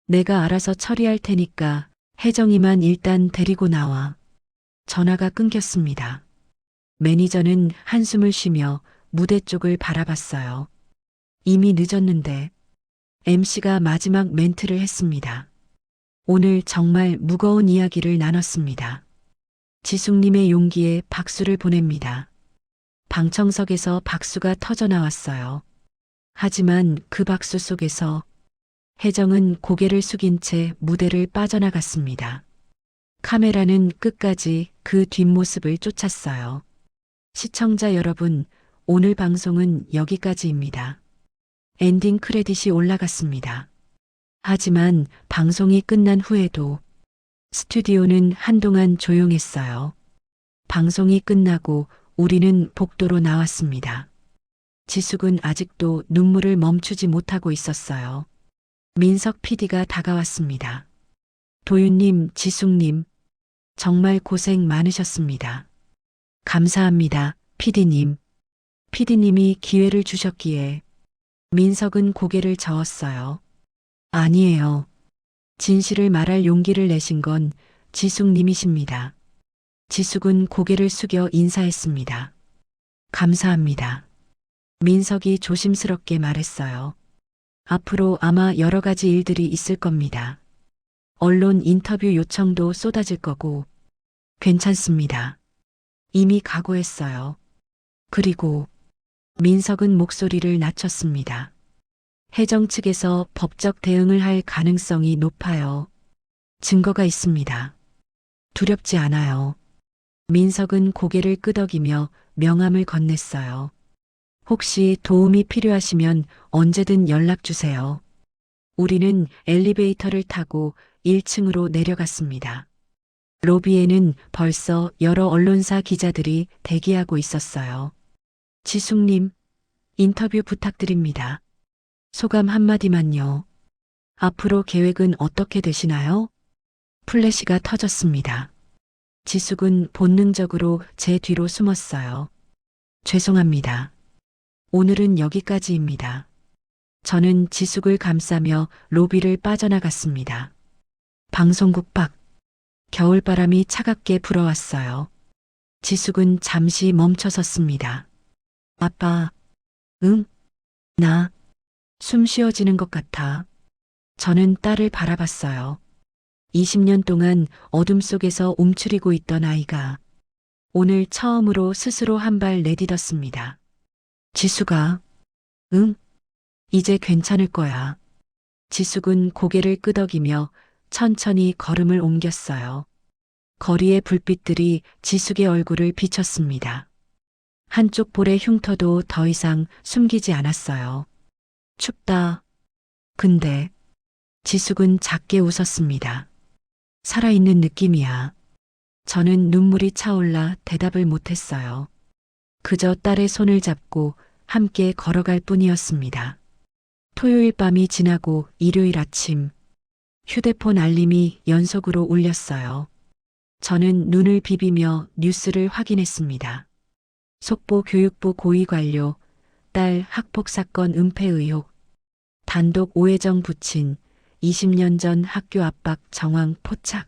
내가 알아서 처리할 테니까 혜정이만 일단 데리고 나와. 전화가 끊겼습니다. 매니저는 한숨을 쉬며 무대 쪽을 바라봤어요. 이미 늦었는데 MC가 마지막 멘트를 했습니다. 오늘 정말 무거운 이야기를 나눴습니다. 지숙님의 용기에 박수를 보냅니다. 방청석에서 박수가 터져 나왔어요. 하지만 그 박수 속에서 혜정은 고개를 숙인 채 무대를 빠져나갔습니다. 카메라는 끝까지 그 뒷모습을 쫓았어요. 시청자 여러분, 오늘 방송은 여기까지입니다. 엔딩 크레딧이 올라갔습니다. 하지만 방송이 끝난 후에도 스튜디오는 한동안 조용했어요. 방송이 끝나고 우리는 복도로 나왔습니다. 지숙은 아직도 눈물을 멈추지 못하고 있었어요. 민석 PD가 다가왔습니다. 도윤님, 지숙님, 정말 고생 많으셨습니다. 감사합니다, PD님. PD님이 기회를 주셨기에. 민석은 고개를 저었어요. 아니에요. 진실을 말할 용기를 내신 건 지숙님이십니다. 지숙은 고개를 숙여 인사했습니다. 감사합니다. 민석이 조심스럽게 말했어요. 앞으로 아마 여러 가지 일들이 있을 겁니다. 언론 인터뷰 요청도 쏟아질 거고. 괜찮습니다. 이미 각오했어요. 그리고 민석은 목소리를 낮췄습니다. 혜정 측에서 법적 대응을 할 가능성이 높아요. 증거가 있습니다. 두렵지 않아요. 민석은 고개를 끄덕이며 명함을 건넸어요. 혹시 도움이 필요하시면 언제든 연락 주세요. 우리는 엘리베이터를 타고 1층으로 내려갔습니다. 로비에는 벌써 여러 언론사 기자들이 대기하고 있었어요. 지숙님, 인터뷰 부탁드립니다. 소감 한마디만요. 앞으로 계획은 어떻게 되시나요? 플래시가 터졌습니다. 지숙은 본능적으로 제 뒤로 숨었어요. 죄송합니다. 오늘은 여기까지입니다. 저는 지숙을 감싸며 로비를 빠져나갔습니다. 방송국 밖, 겨울바람이 차갑게 불어왔어요. 지숙은 잠시 멈춰섰습니다. 아빠, 응? 나, 숨 쉬어지는 것 같아. 저는 딸을 바라봤어요. 20년 동안 어둠 속에서 움츠리고 있던 아이가 오늘 처음으로 스스로 한 발 내딛었습니다. 지숙아, 응? 이제 괜찮을 거야. 지숙은 고개를 끄덕이며 천천히 걸음을 옮겼어요. 거리의 불빛들이 지숙의 얼굴을 비췄습니다. 한쪽 볼의 흉터도 더 이상 숨기지 않았어요. 춥다. 근데 지숙은 작게 웃었습니다. 살아있는 느낌이야. 저는 눈물이 차올라 대답을 못했어요. 그저 딸의 손을 잡고 함께 걸어갈 뿐이었습니다. 토요일 밤이 지나고 일요일 아침, 휴대폰 알림이 연속으로 울렸어요. 저는 눈을 비비며 뉴스를 확인했습니다. 속보 교육부 고위 관료, 딸 학폭 사건 은폐 의혹, 단독 오해정 부친, 20년 전 학교 압박 정황 포착,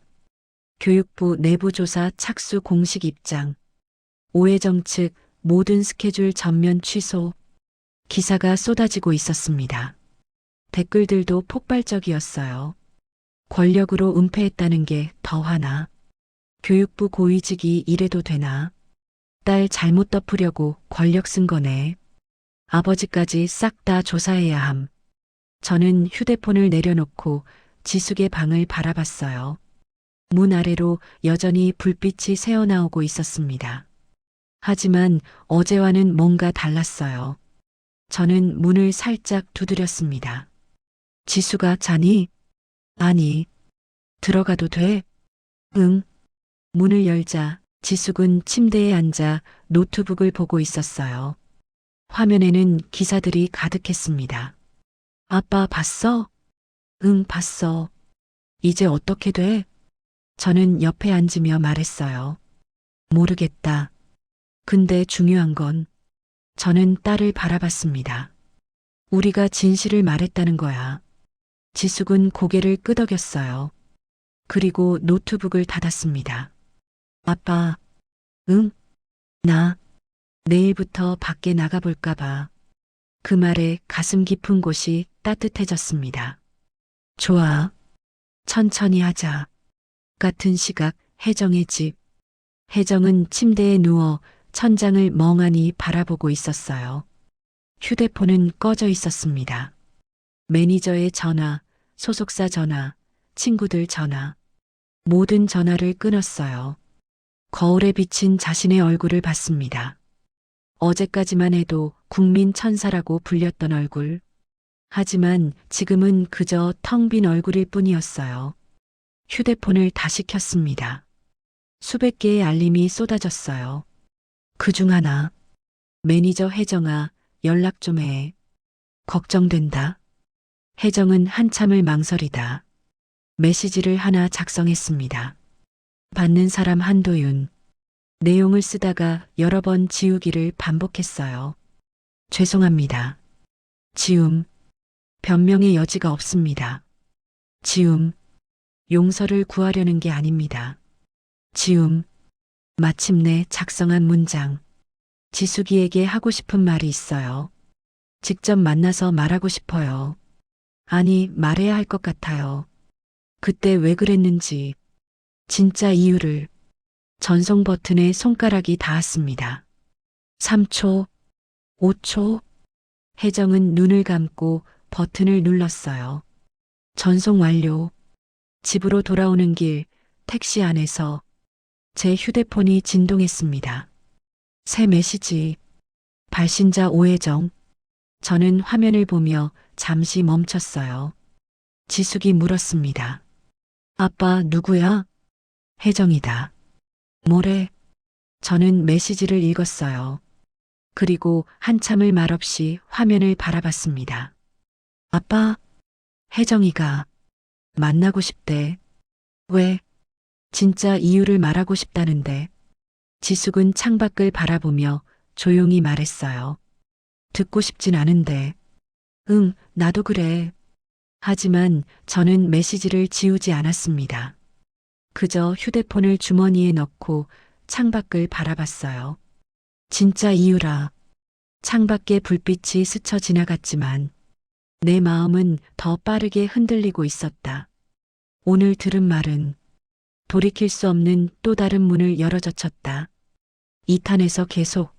교육부 내부조사 착수 공식 입장, 오해정 측 모든 스케줄 전면 취소, 기사가 쏟아지고 있었습니다. 댓글들도 폭발적이었어요. 권력으로 은폐했다는 게 더 화나. 교육부 고위직이 이래도 되나. 딸 잘못 덮으려고 권력 쓴 거네. 아버지까지 싹 다 조사해야 함. 저는 휴대폰을 내려놓고 지숙의 방을 바라봤어요. 문 아래로 여전히 불빛이 새어나오고 있었습니다. 하지만 어제와는 뭔가 달랐어요. 저는 문을 살짝 두드렸습니다. 지수가 자니? 아니. 들어가도 돼? 응. 문을 열자 지숙은 침대에 앉아 노트북을 보고 있었어요. 화면에는 기사들이 가득했습니다. 아빠 봤어? 응, 봤어. 이제 어떻게 돼? 저는 옆에 앉으며 말했어요. 모르겠다. 근데 중요한 건 저는 딸을 바라봤습니다. 우리가 진실을 말했다는 거야. 지숙은 고개를 끄덕였어요. 그리고 노트북을 닫았습니다. 아빠, 응? 나 내일부터 밖에 나가볼까 봐. 그 말에 가슴 깊은 곳이 따뜻해졌습니다. 좋아. 천천히 하자. 같은 시각 혜정의 집. 혜정은 침대에 누워 천장을 멍하니 바라보고 있었어요. 휴대폰은 꺼져 있었습니다. 매니저의 전화, 소속사 전화, 친구들 전화, 모든 전화를 끊었어요. 거울에 비친 자신의 얼굴을 봤습니다. 어제까지만 해도 국민 천사라고 불렸던 얼굴. 하지만 지금은 그저 텅 빈 얼굴일 뿐이었어요. 휴대폰을 다시 켰습니다. 수백 개의 알림이 쏟아졌어요. 그중 하나. 매니저 혜정아, 연락 좀 해. 걱정된다. 혜정은 한참을 망설이다. 메시지를 하나 작성했습니다. 받는 사람 한도윤. 내용을 쓰다가 여러 번 지우기를 반복했어요. 죄송합니다. 지움. 변명의 여지가 없습니다. 지움. 용서를 구하려는 게 아닙니다. 지움. 마침내 작성한 문장. 지숙이에게 하고 싶은 말이 있어요. 직접 만나서 말하고 싶어요. 아니, 말해야 할 것 같아요. 그때 왜 그랬는지, 진짜 이유를. 전송 버튼에 손가락이 닿았습니다. 3초, 5초. 혜정은 눈을 감고 버튼을 눌렀어요. 전송 완료. 집으로 돌아오는 길, 택시 안에서 제 휴대폰이 진동했습니다. 새 메시지. 발신자 오혜정. 저는 화면을 보며 잠시 멈췄어요. 지숙이 물었습니다. 아빠 누구야? 혜정이다. 뭐래? 저는 메시지를 읽었어요. 그리고 한참을 말없이 화면을 바라봤습니다. 아빠, 혜정이가 만나고 싶대. 왜? 진짜 이유를 말하고 싶다는데. 지숙은 창밖을 바라보며 조용히 말했어요. 듣고 싶진 않은데. 응, 나도 그래. 하지만 저는 메시지를 지우지 않았습니다. 그저 휴대폰을 주머니에 넣고 창밖을 바라봤어요. 진짜 이유라. 창밖에 불빛이 스쳐 지나갔지만 내 마음은 더 빠르게 흔들리고 있었다. 오늘 들은 말은 돌이킬 수 없는 또 다른 문을 열어젖혔다. 2탄에서 계속